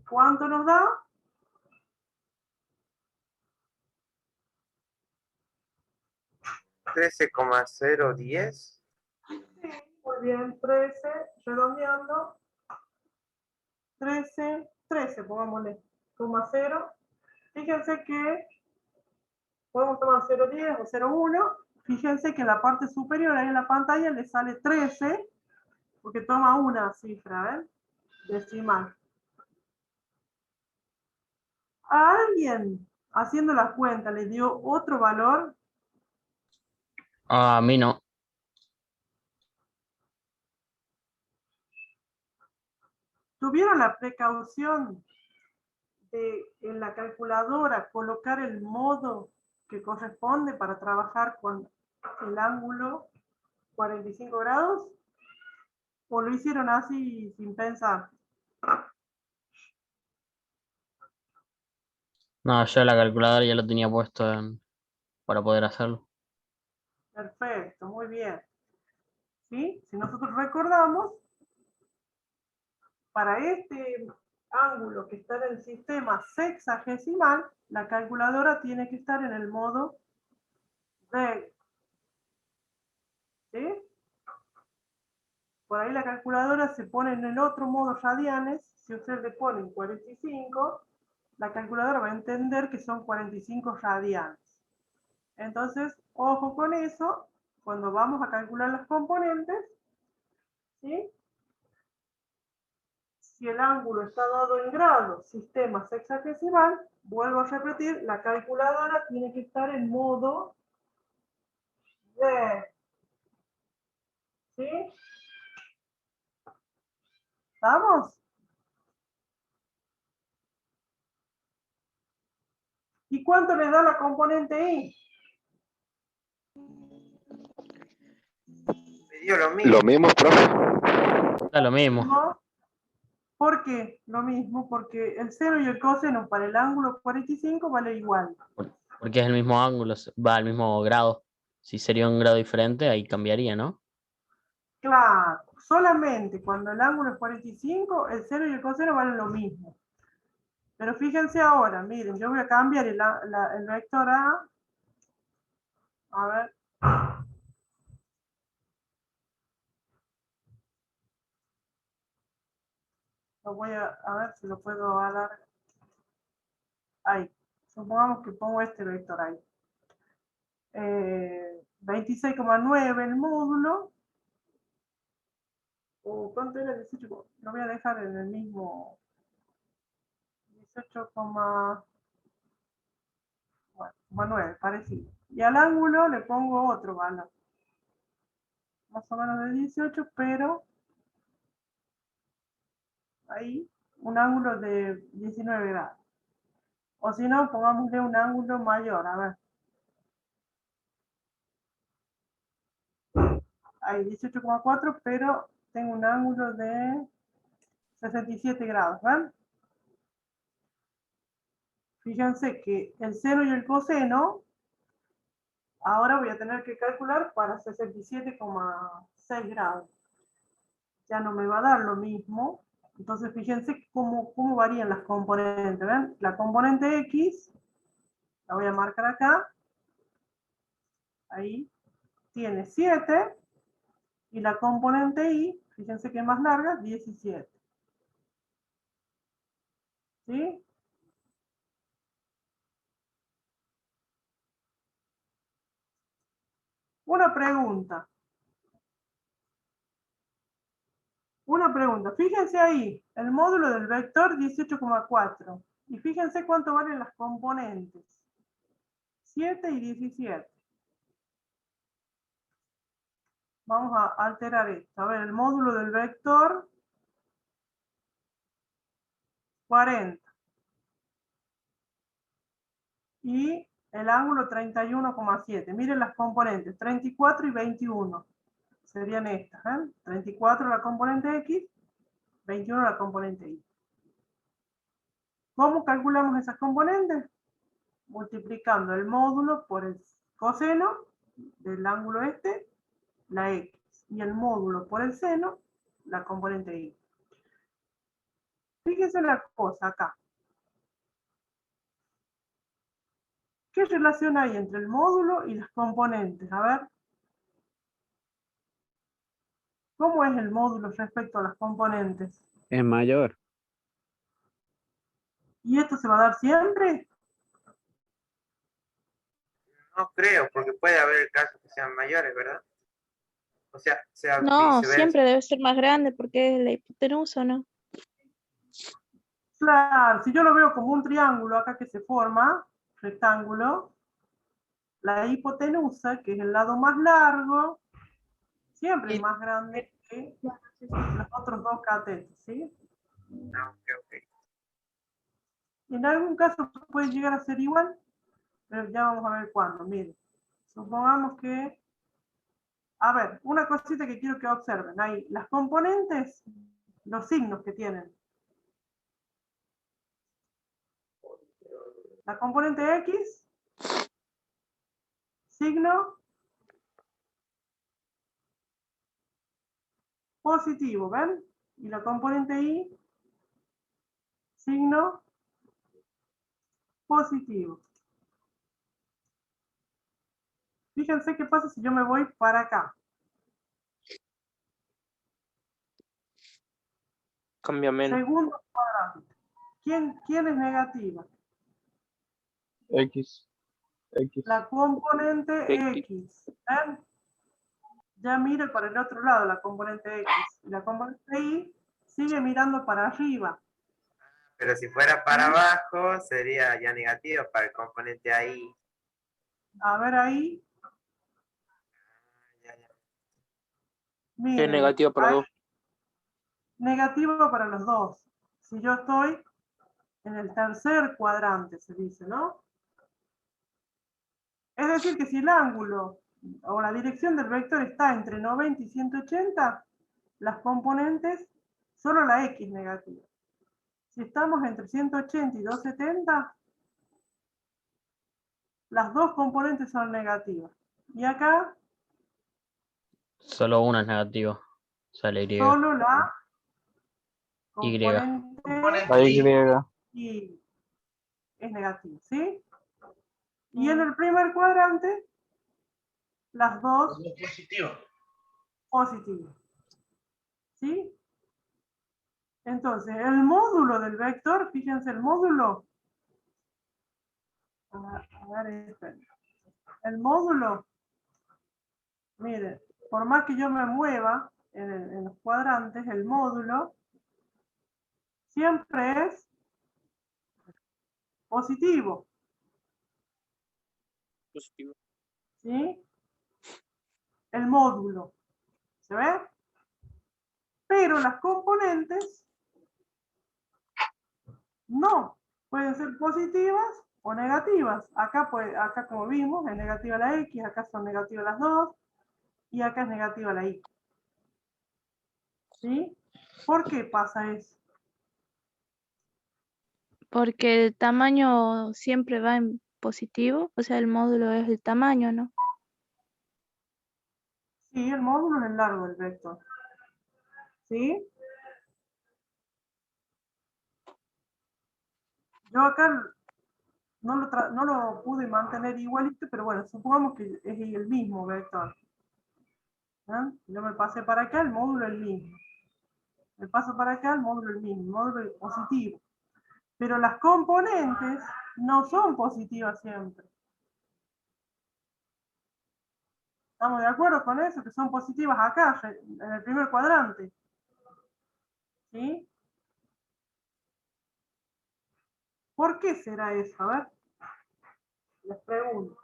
¿Cuánto nos da? 13,010. Muy bien, 13, redondeando. 13, pongámosle, 0,0. Fíjense que podemos tomar 0,10 o 0,1. Fíjense que en la parte superior, ahí en la pantalla, le sale 13, porque toma una cifra, ¿ven? Decimal. ¿A alguien, haciendo la cuenta, le dio otro valor? A mí no. ¿Tuvieron la precaución de en la calculadora colocar el modo que corresponde para trabajar con el ángulo 45 grados? ¿O lo hicieron así sin pensar? No, yo la calculadora ya lo tenía puesto para poder hacerlo. Perfecto, muy bien. ¿Sí? Si nosotros recordamos, para este ángulo que está en el sistema sexagesimal, la calculadora tiene que estar en el modo de... ¿Sí? Por ahí la calculadora se pone en el otro modo radianes. Si ustedes le ponen 45, la calculadora va a entender que son 45 radianes. Entonces, ojo con eso, cuando vamos a calcular los componentes, ¿sí? Si el ángulo está dado en grados, sistema sexagesimal, vuelvo a repetir, la calculadora tiene que estar en modo de... ¿Sí? ¿Estamos? ¿Y cuánto le da la componente Y? Me dio lo mismo. Lo mismo, profe. Da lo mismo. ¿No? ¿Por qué? Lo mismo, porque el seno y el coseno para el ángulo 45 vale igual. Porque es el mismo ángulo, va al mismo grado. Si sería un grado diferente, ahí cambiaría, ¿no? Claro, solamente cuando el ángulo es 45, el seno y el coseno valen lo mismo. Pero fíjense ahora, miren, yo voy a cambiar el vector A. A ver. Lo voy a ver si lo puedo alargar. Ahí. Supongamos que pongo este vector ahí. 26,9 el módulo. ¿Cuánto era? 18. Lo voy a dejar en el mismo. 18,9, parecido. Y al ángulo le pongo otro valor. Más o menos de 18, pero ahí un ángulo de 19 grados. O si no, pongámosle un ángulo mayor, a ver. Ahí 18,4, pero tengo un ángulo de 67 grados, ¿ven? Fíjense que el seno y el coseno, ahora voy a tener que calcular para 67,6 grados. Ya no me va a dar lo mismo. Entonces, fíjense cómo varían las componentes, ¿ven? La componente X, la voy a marcar acá. Ahí, tiene 7. Y la componente Y, fíjense que es más larga, 17. ¿Sí? Una pregunta. Fíjense ahí, el módulo del vector 18,4. Y fíjense cuánto valen las componentes. 7 y 17. Vamos a alterar esto. A ver, el módulo del vector 40. Y el ángulo 31,7. Miren las componentes, 34 y 21. Serían estas, ¿eh? 34 la componente X, 21 la componente Y. ¿Cómo calculamos esas componentes? Multiplicando el módulo por el coseno del ángulo este, la X, y el módulo por el seno, la componente Y. Fíjense una cosa acá. ¿Qué relación hay entre el módulo y las componentes? A ver. ¿Cómo es el módulo respecto a las componentes? Es mayor. ¿Y esto se va a dar siempre? No creo, porque puede haber casos que sean mayores, ¿verdad? O sea No, viceversa. siempre debe ser más grande porque es la hipotenusa, ¿no? Claro, si yo lo veo como un triángulo acá que se forma, rectángulo, la hipotenusa, que es el lado más largo, siempre es más grande que los otros dos catetos, ¿sí? Okay. En algún caso puede llegar a ser igual, pero ya vamos a ver cuándo. Miren, supongamos que, a ver, una cosita que quiero que observen, ahí, las componentes, los signos que tienen. La componente X, signo positivo, ¿ven? Y la componente Y, signo positivo. Fíjense qué pasa si yo me voy para acá. Cambia menos. Segundo cuadrante. ¿Quién es negativa? X. La componente X. ¿Ven? Ya mire para el otro lado la componente X. Y la componente Y sigue mirando para arriba. Pero si fuera para abajo, sería ya negativo para el componente ahí. A ver ahí. Miren, Es negativo para ahí, dos. negativo para los dos. Si yo estoy en el tercer cuadrante, se dice, ¿no? Es decir, que si el ángulo o la dirección del vector está entre 90 y 180, las componentes, solo la X negativa. Si estamos entre 180 y 270, las dos componentes son negativas. Y acá, Solo una es negativa. Sale Y. Solo la Y. componente La Y. Y es negativa, ¿sí? Y en el primer cuadrante, las dos Positivo. positivas, ¿sí? Entonces, el módulo del vector, fíjense, el módulo, a ver, esperen. El módulo, miren, por más que yo me mueva en los cuadrantes, el módulo siempre es positivo, ¿sí? El módulo, ¿se ve? Pero las componentes no, pueden ser positivas o negativas. Acá como vimos, es negativa la X, acá son negativas las dos, y acá es negativa la Y. ¿Sí? ¿Por qué pasa eso? Porque el tamaño siempre va en positivo, o sea, el módulo es el tamaño, ¿no? Sí, el módulo es el largo del vector. ¿Sí? Yo acá no lo pude mantener igualito, pero bueno, supongamos que es el mismo vector. ¿Ah? Yo me pasé para acá, el módulo es el mismo. Me paso para acá, el módulo es el mismo, el módulo es positivo. Pero las componentes no son positivas siempre. ¿Estamos de acuerdo con eso? Que son positivas acá, en el primer cuadrante. ¿Sí? ¿Por qué será eso? A ver, les pregunto.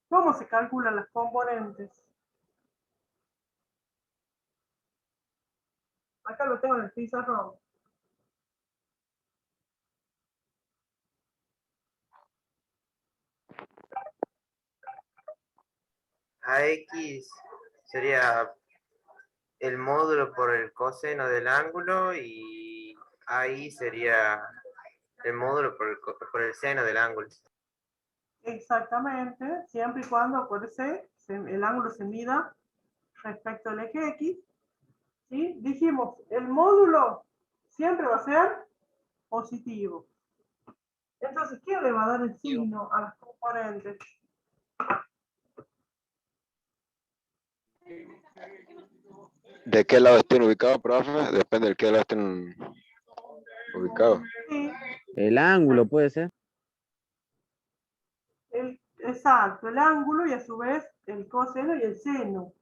¿Cómo se calculan las componentes? Acá lo tengo en el pizarrón. AX sería el módulo por el coseno del ángulo y ahí sería el módulo por el seno del ángulo. Exactamente, siempre y cuando, acuérdense, el ángulo se mida respecto al eje X. ¿Sí? Dijimos, el módulo siempre va a ser positivo. Entonces, ¿quién le va a dar el signo a las componentes? ¿De qué lado estén ubicados, profe? Depende de qué lado estén ubicados. Sí, El ángulo puede ser. exacto, el ángulo y a su vez el coseno y el seno.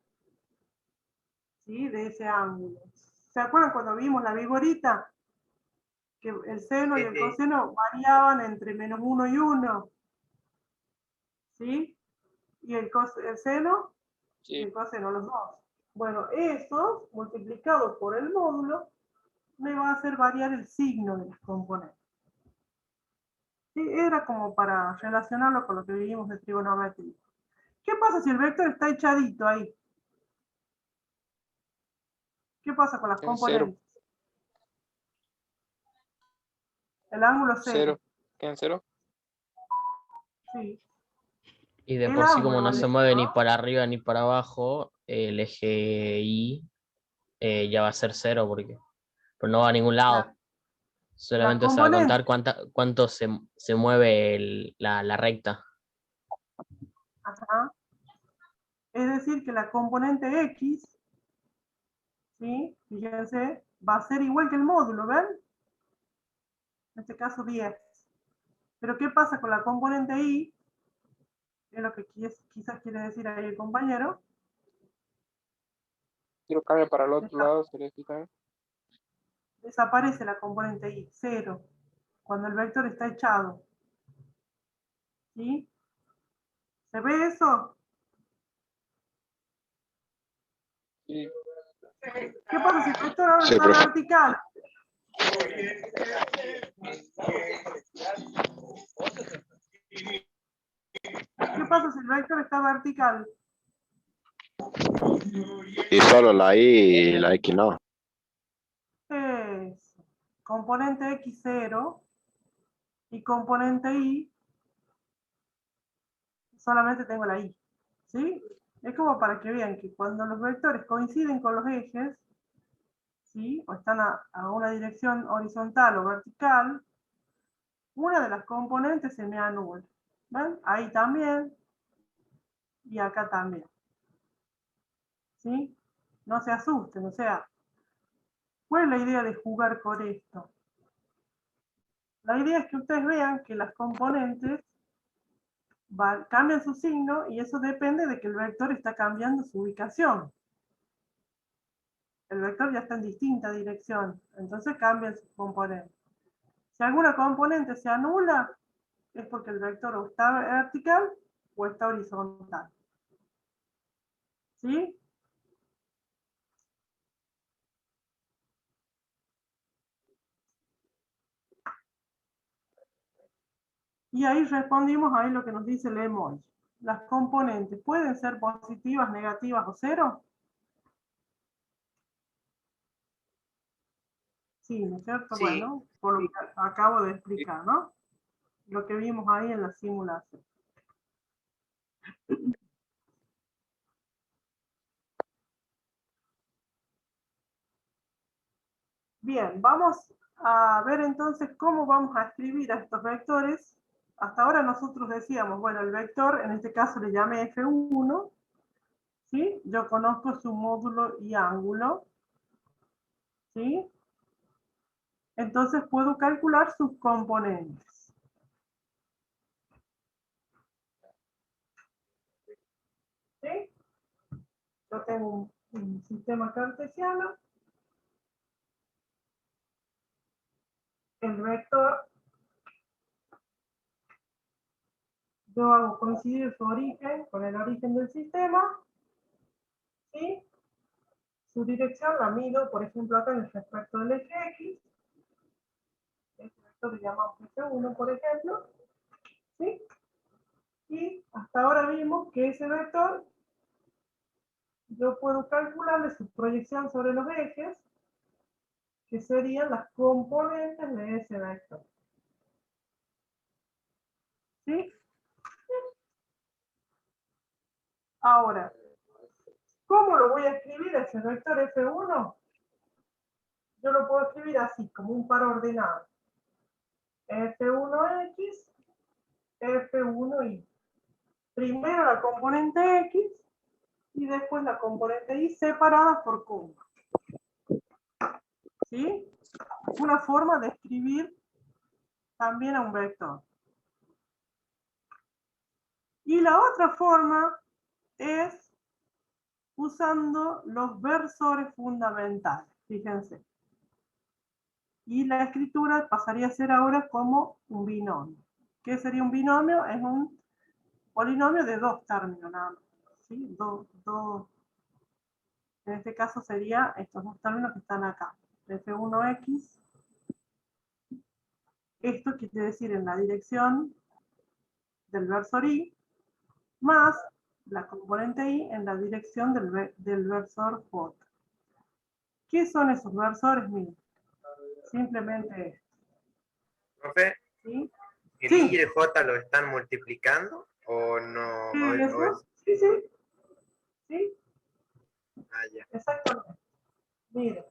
¿Sí? De ese ángulo. ¿Se acuerdan cuando vimos la vigorita? Que el seno y el coseno variaban entre -1 y 1. ¿Sí? Y el seno y el coseno, los dos. Bueno, esos multiplicados por el módulo me va a hacer variar el signo de las componentes. ¿Sí? Era como para relacionarlo con lo que vimos de trigonometría. ¿Qué pasa si el vector está echadito ahí? ¿Qué pasa con las componentes? El ángulo cero. ¿Queda en cero? Sí. Y de El por sí, como ángulo no del se mueve ni vector, para arriba ni para abajo, el eje Y ya va a ser 0 porque pero no va a ningún lado. Solamente se va a contar cuánto se mueve la recta. Ajá. Es decir, que la componente X, ¿sí? Fíjense, va a ser igual que el módulo, ¿ven? En este caso 10. Pero ¿qué pasa con la componente Y? Es lo que quizás quiere decir ahí el compañero. Si lo cambia para el otro lado, sería así también. Desaparece la componente Y, 0, cuando el vector está echado. ¿Sí? ¿Se ve eso? Sí. ¿Qué pasa si el vector ahora Sí, está profe. vertical? ¿Qué pasa si el vector está vertical? Y solo la Y y la X no. Es componente X 0 y componente Y solamente tengo la Y. ¿Sí? Es como para que vean que cuando los vectores coinciden con los ejes, ¿sí? O están a una dirección horizontal o vertical, una de las componentes se me anula. ¿Ven? Ahí también y acá también. ¿Sí? No se asusten, o sea, ¿cuál es la idea de jugar con esto? La idea es que ustedes vean que las componentes cambian su signo y eso depende de que el vector está cambiando su ubicación. El vector ya está en distinta dirección, entonces cambian sus componentes. Si alguna componente se anula, es porque el vector o está vertical o está horizontal. ¿Sí? Y ahí respondimos ahí lo que nos dice el emoji. Las componentes pueden ser positivas, negativas o cero. Sí, ¿no es cierto? Sí. Bueno, por lo que acabo de explicar, ¿no? Lo que vimos ahí en la simulación. Bien, vamos a ver entonces cómo vamos a escribir a estos vectores. Hasta ahora nosotros decíamos, bueno, el vector, en este caso le llamé F1, ¿sí? Yo conozco su módulo y ángulo, ¿sí? Entonces puedo calcular sus componentes. ¿Sí? Yo tengo un sistema cartesiano. El vector, yo hago coincidir su origen con el origen del sistema, ¿sí? Su dirección la mido, por ejemplo, acá en el respecto del eje X. Este vector le llamamos F1, por ejemplo, ¿sí? Y hasta ahora vimos que ese vector, yo puedo calcularle su proyección sobre los ejes, que serían las componentes de ese vector. ¿Sí? Ahora, ¿cómo lo voy a escribir ese vector F1? Yo lo puedo escribir así, como un par ordenado. F1X, F1Y. Primero la componente X y después la componente Y separadas por coma. ¿Sí? Una forma de escribir también a un vector. Y la otra forma es usando los versores fundamentales. Fíjense. Y la escritura pasaría a ser ahora como un binomio. ¿Qué sería un binomio? Es un polinomio de dos términos nada más. ¿Sí? En este caso sería estos dos términos que están acá. F1X. Esto quiere decir en la dirección del versor Y, más la componente Y en la dirección del versor J. ¿Qué son esos versores? Miren, simplemente esto. Profe, ¿Sí? ¿el Sí. Y y el J lo están multiplicando o no? ¿Qué es O eso? Sí, sí. ¿Sí? Ah, ya. Exactamente. Miren.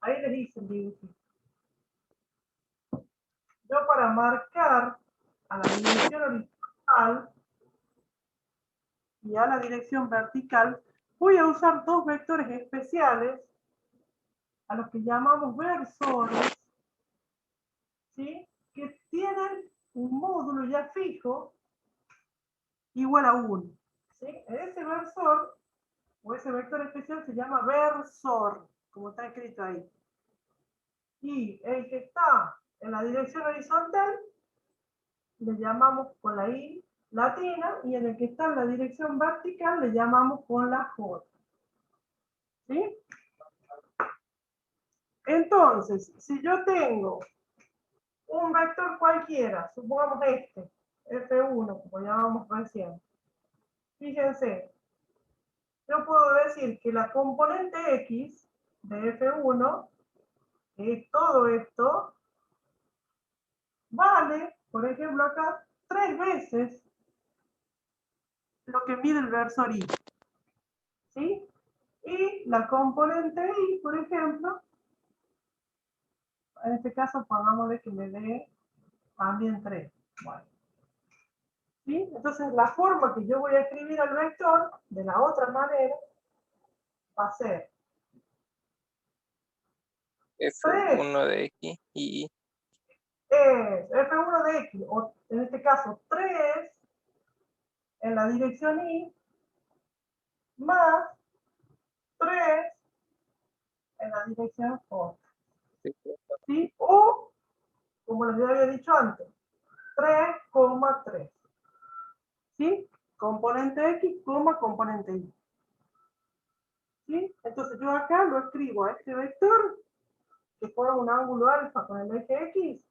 Ahí les hice el dibujito. Yo para marcar a la dirección horizontal y a la dirección vertical, voy a usar dos vectores especiales a los que llamamos versores, ¿sí? Que tienen un módulo ya fijo igual a 1. ¿Sí? Ese versor o ese vector especial se llama versor, como está escrito ahí. Y el que está en la dirección horizontal le llamamos con la I latina, y en el que está en la dirección vertical le llamamos con la J. ¿Sí? Entonces, si yo tengo un vector cualquiera, supongamos este, F1, como llamamos recién, fíjense, yo puedo decir que la componente X de F1, que es todo esto, vale, por ejemplo acá, 3 veces lo que mide el versor y. ¿Sí? Y la componente y, por ejemplo, en este caso pongámosle que me dé también 3. Bueno. ¿Sí? Entonces la forma que yo voy a escribir al vector, de la otra manera, va a ser F1 de X y Y. es F1 de X, o en este caso 3 en la dirección Y, más 3 en la dirección O. ¿Sí? O, como les había dicho antes, 3,3. ¿Sí? Componente X, componente Y. ¿Sí? Entonces yo acá lo escribo a este vector, que forma un ángulo alfa con el eje X,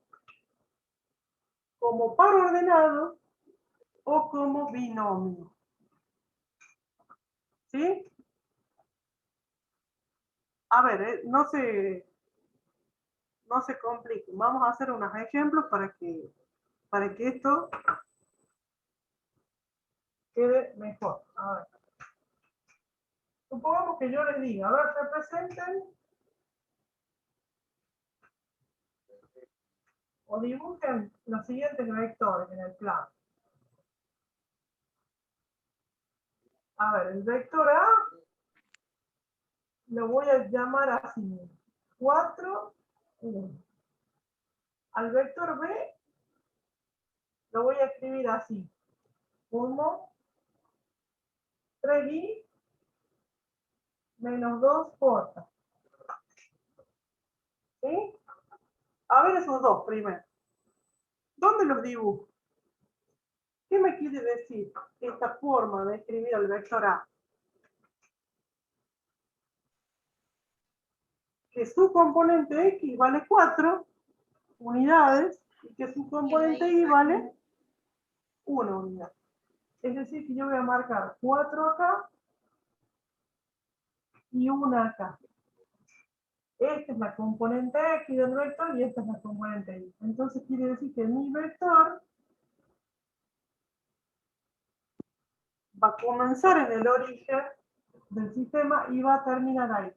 como par ordenado o como binomio. ¿Sí? A ver, no se compliquen. Vamos a hacer unos ejemplos para que esto quede mejor. A ver. Supongamos que yo les diga, a ver, representen o dibujen los siguientes vectores en el plano. A ver, el vector A lo voy a llamar así, 4, 1. Al vector B lo voy a escribir así, 1, 3i menos 2 j. ¿Sí? A ver esos dos primero. ¿Dónde los dibujo? ¿Qué me quiere decir esta forma de escribir el vector A? Que su componente X vale 4 unidades y que su componente Y vale 1 unidad. Es decir, que yo voy a marcar 4 acá y 1 acá. Esta es la componente X del vector y esta es la componente Y. Entonces quiere decir que mi vector va a comenzar en el origen del sistema y va a terminar ahí,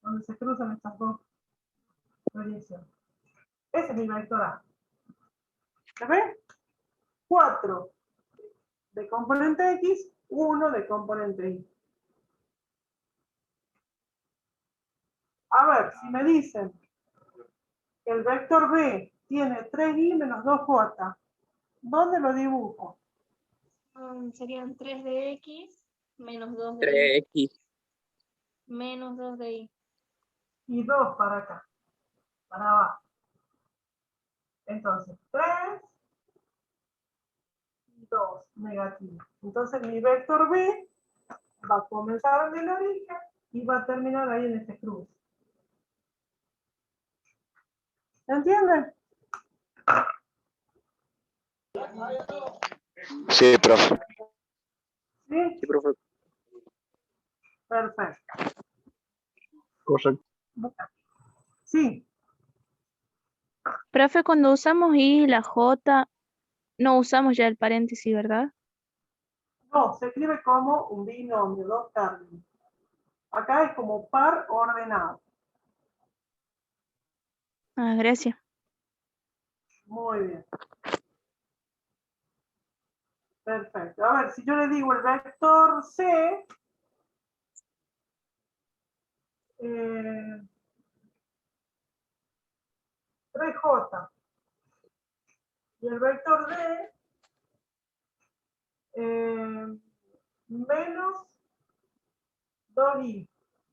donde se cruzan estas dos proyecciones. Ese es mi vector A. ¿Se ve? 4 de componente X, 1 de componente Y. A ver, si me dicen que el vector B tiene 3i menos 2j, ¿dónde lo dibujo? Serían 3 de X menos 2 de Y. 3X. Menos 2 de Y. Y 2 para acá, para abajo. Entonces, 3 y 2 negativo. Entonces, mi vector B va a comenzar en el origen y va a terminar ahí en este cruce. ¿Entienden? Sí, profe. ¿Sí? Sí, profe. Perfecto. Correcto. Sí. Profe, cuando usamos I y la J, no usamos ya el paréntesis, ¿verdad? No, se escribe como un binomio, dos términos. Acá es como par ordenado. Ah, gracias. Muy bien. Perfecto. A ver, si yo le digo el vector C, 3J. Y el vector D, menos 2i.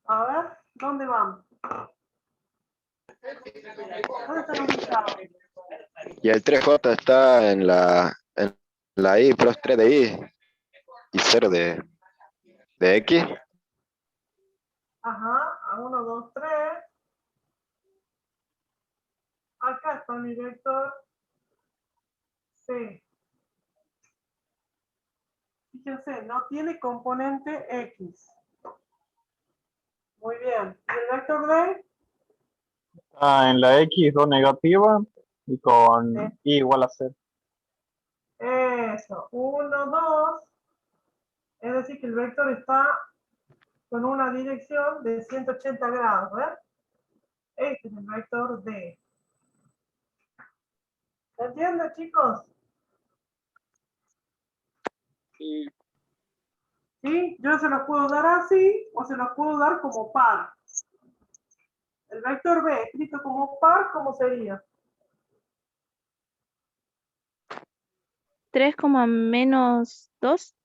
A ver, ¿dónde vamos? ¿Dónde están ubicados? Y el 3J está en la I, pero es 3 de I y 0 de X. Ajá, a 1, 2, 3. Acá está mi vector C. Fíjense, no tiene componente X. Muy bien. ¿Y el vector D? En la X 2 negativa y con I igual a 0. Eso. 1, 2. Es decir, que el vector está con una dirección de 180 grados, ¿ves? Este es el vector D. ¿Se entiende, chicos? Sí. ¿Sí? Yo se los puedo dar así o se los puedo dar como par. El vector B escrito como par, ¿cómo sería? 3, menos 2.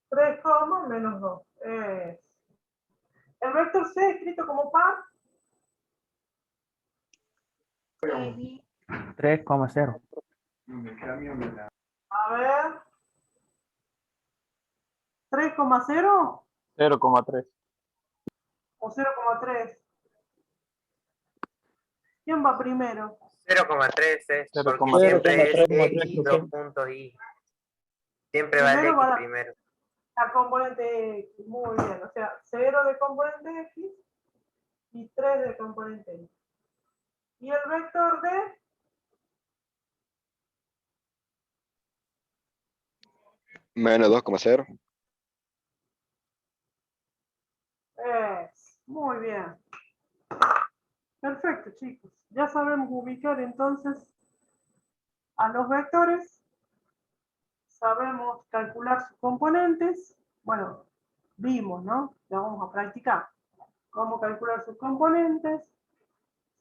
3, menos 2. El vector C escrito como par. 3,0. A ver. 3,0 0,3. o 0,3. ¿Quién va primero? 0,3 es porque 0,3. siempre es 0,3, X, profe. 2 puntos Y. Siempre va el Primero X va primero. la componente X. Muy bien. O sea, 0 de componente X y 3 de componente Y. Y el vector D Menos 2,0. es. Muy bien. Perfecto, chicos. Ya sabemos ubicar entonces a los vectores. Sabemos calcular sus componentes. Bueno, vimos, ¿no? Ya vamos a practicar cómo calcular sus componentes.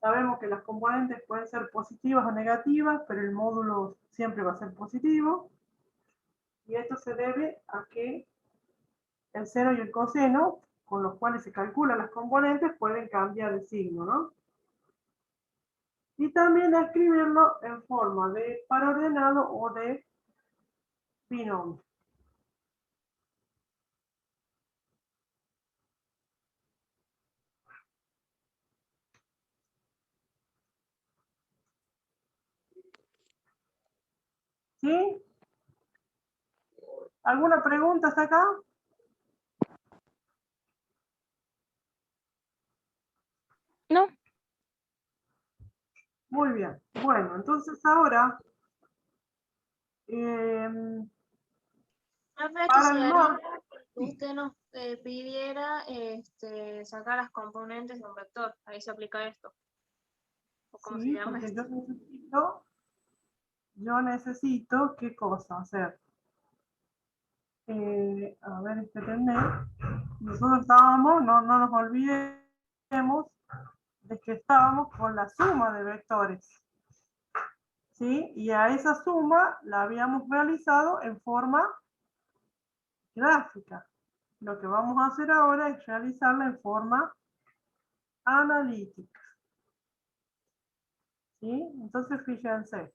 Sabemos que las componentes pueden ser positivas o negativas, pero el módulo siempre va a ser positivo. Y esto se debe a que el seno y el coseno, con los cuales se calculan las componentes, pueden cambiar de signo, ¿no? Y también a escribirlo en forma de par ordenado o de binomio. ¿Sí? ¿Alguna pregunta hasta acá? No. Muy bien. Bueno, entonces ahora, Profe, esto para el sería módulo, que usted nos pidiera sacar las componentes de un vector. Ahí se aplica esto. ¿O cómo se sí, llama porque esto? yo necesito, ¿qué cosa hacer? A ver, espérenme. Nosotros estábamos, no nos olvidemos de que estábamos con la suma de vectores. ¿Sí? Y a esa suma la habíamos realizado en forma gráfica. Lo que vamos a hacer ahora es realizarla en forma analítica. ¿Sí? Entonces, fíjense.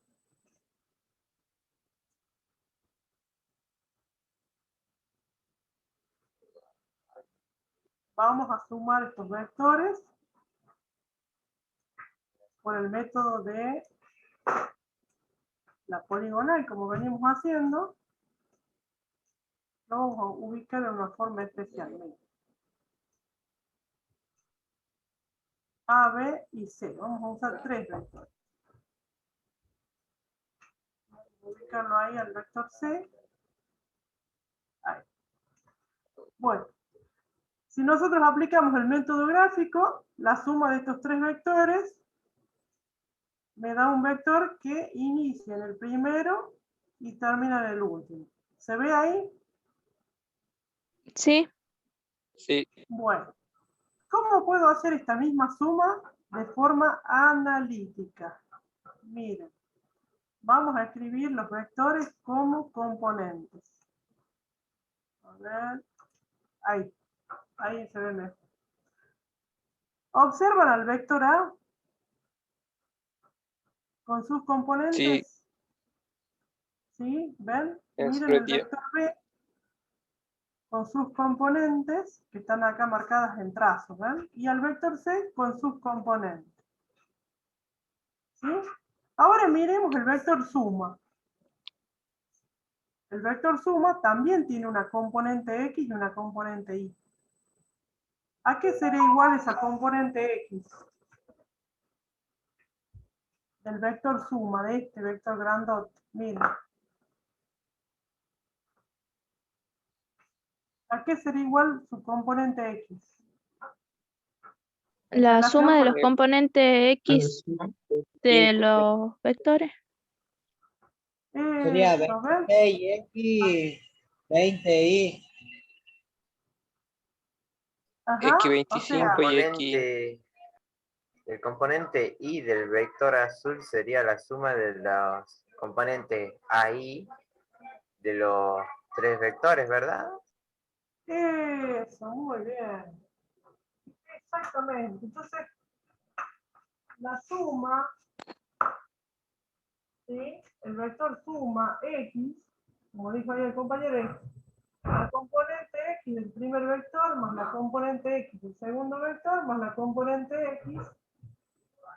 Vamos a sumar estos vectores por el método de la poligonal, como venimos haciendo. Lo vamos a ubicar en una forma especial. A, B y C. Vamos a usar 3 vectores. Vamos a ubicarlo ahí al vector C. Ahí. Bueno, si nosotros aplicamos el método gráfico, la suma de estos 3 vectores me da un vector que inicia en el primero y termina en el último. ¿Se ve ahí? Sí. Sí. Bueno, ¿cómo puedo hacer esta misma suma de forma analítica? Miren, vamos a escribir los vectores como componentes. A ver, ahí se ve mejor. ¿Observan al vector A con sus componentes? Sí. ¿Sí? ¿Ven? En Miren el sentido. vector B con sus componentes, que están acá marcadas en trazos, ¿ven? Y al vector C con sus componentes. ¿Sí? Ahora miremos el vector suma. El vector suma también tiene una componente X y una componente Y. ¿A qué sería igual esa componente X? Del vector suma, de este vector grandote. Miren. ¿A qué sería igual su componente X? La Relación suma de con los componentes X de los vectores. Sería Eso, ¿ves? 26x, 20y. Ajá, o sea, X25 y X. El componente Y del vector azul sería la suma de los componentes AI de los tres vectores, ¿verdad? eso, muy bien. Exactamente. Entonces, la suma, ¿sí? El vector suma X, como dijo ahí el compañero, es la componente X del primer vector más la componente X del segundo vector más la componente X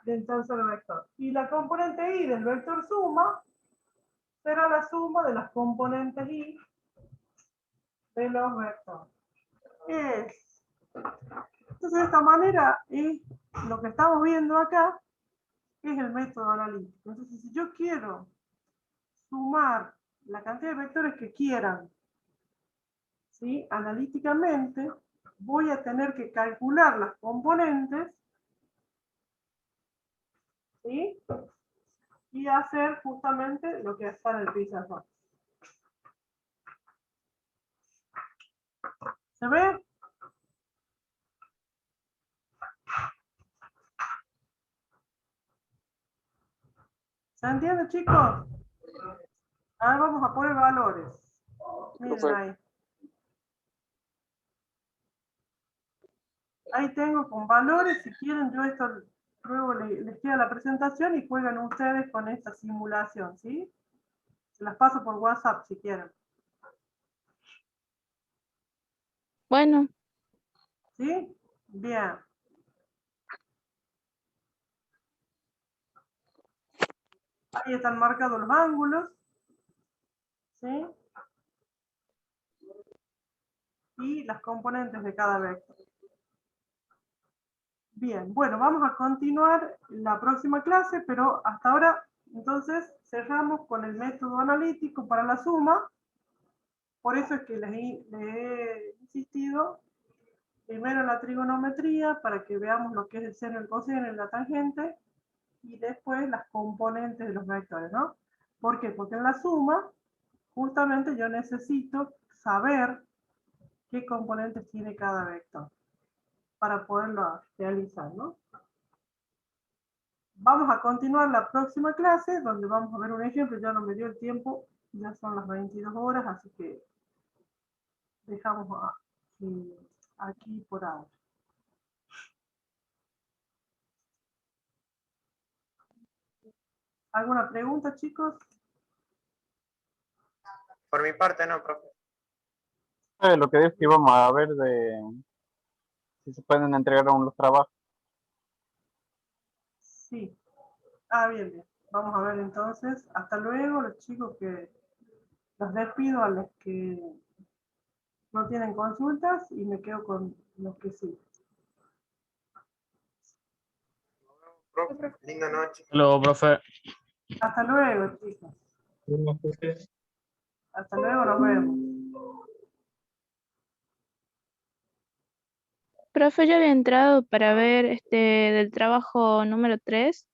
del tercer vector. Y la componente Y del vector suma será la suma de las componentes Y de los vectores. Entonces, de esta manera, lo que estamos viendo acá es el método analítico. Entonces, si yo quiero sumar la cantidad de vectores que quieran, ¿sí? Analíticamente, voy a tener que calcular las componentes, ¿sí? Y hacer justamente lo que está en el pizarrón. ¿Se ve? ¿Se entiende, chicos? Ahora vamos a poner valores. Miren ahí. Ahí tengo con valores. Si quieren, yo esto luego les queda la presentación y juegan ustedes con esta simulación, ¿sí? Se las paso por WhatsApp si quieren. Bueno. ¿Sí? Bien. Ahí están marcados los ángulos. ¿Sí? Y las componentes de cada vector. Bien, bueno, vamos a continuar la próxima clase, pero hasta ahora, entonces, cerramos con el método analítico para la suma. Por eso es que les he insistido primero en la trigonometría, para que veamos lo que es el seno, el coseno y la tangente, y después las componentes de los vectores, ¿no? ¿Por qué? Porque en la suma, justamente yo necesito saber qué componentes tiene cada vector para poderlo realizar, ¿no? Vamos a continuar la próxima clase, donde vamos a ver un ejemplo. Ya no me dio el tiempo, ya son las 22 horas, así que dejamos aquí por ahora. ¿Alguna pregunta, chicos? Por mi parte, no, profe. Lo que dice que íbamos a ver de si se pueden entregar aún los trabajos. Sí. Ah, bien, bien. Vamos a ver entonces. Hasta luego, los chicos que los despido a los que no tienen consultas y me quedo con los que sí. Profe, linda noche. Luego, profe. Hasta luego, chicos. Hasta luego, nos vemos. Profe, yo había entrado para ver del trabajo número 3.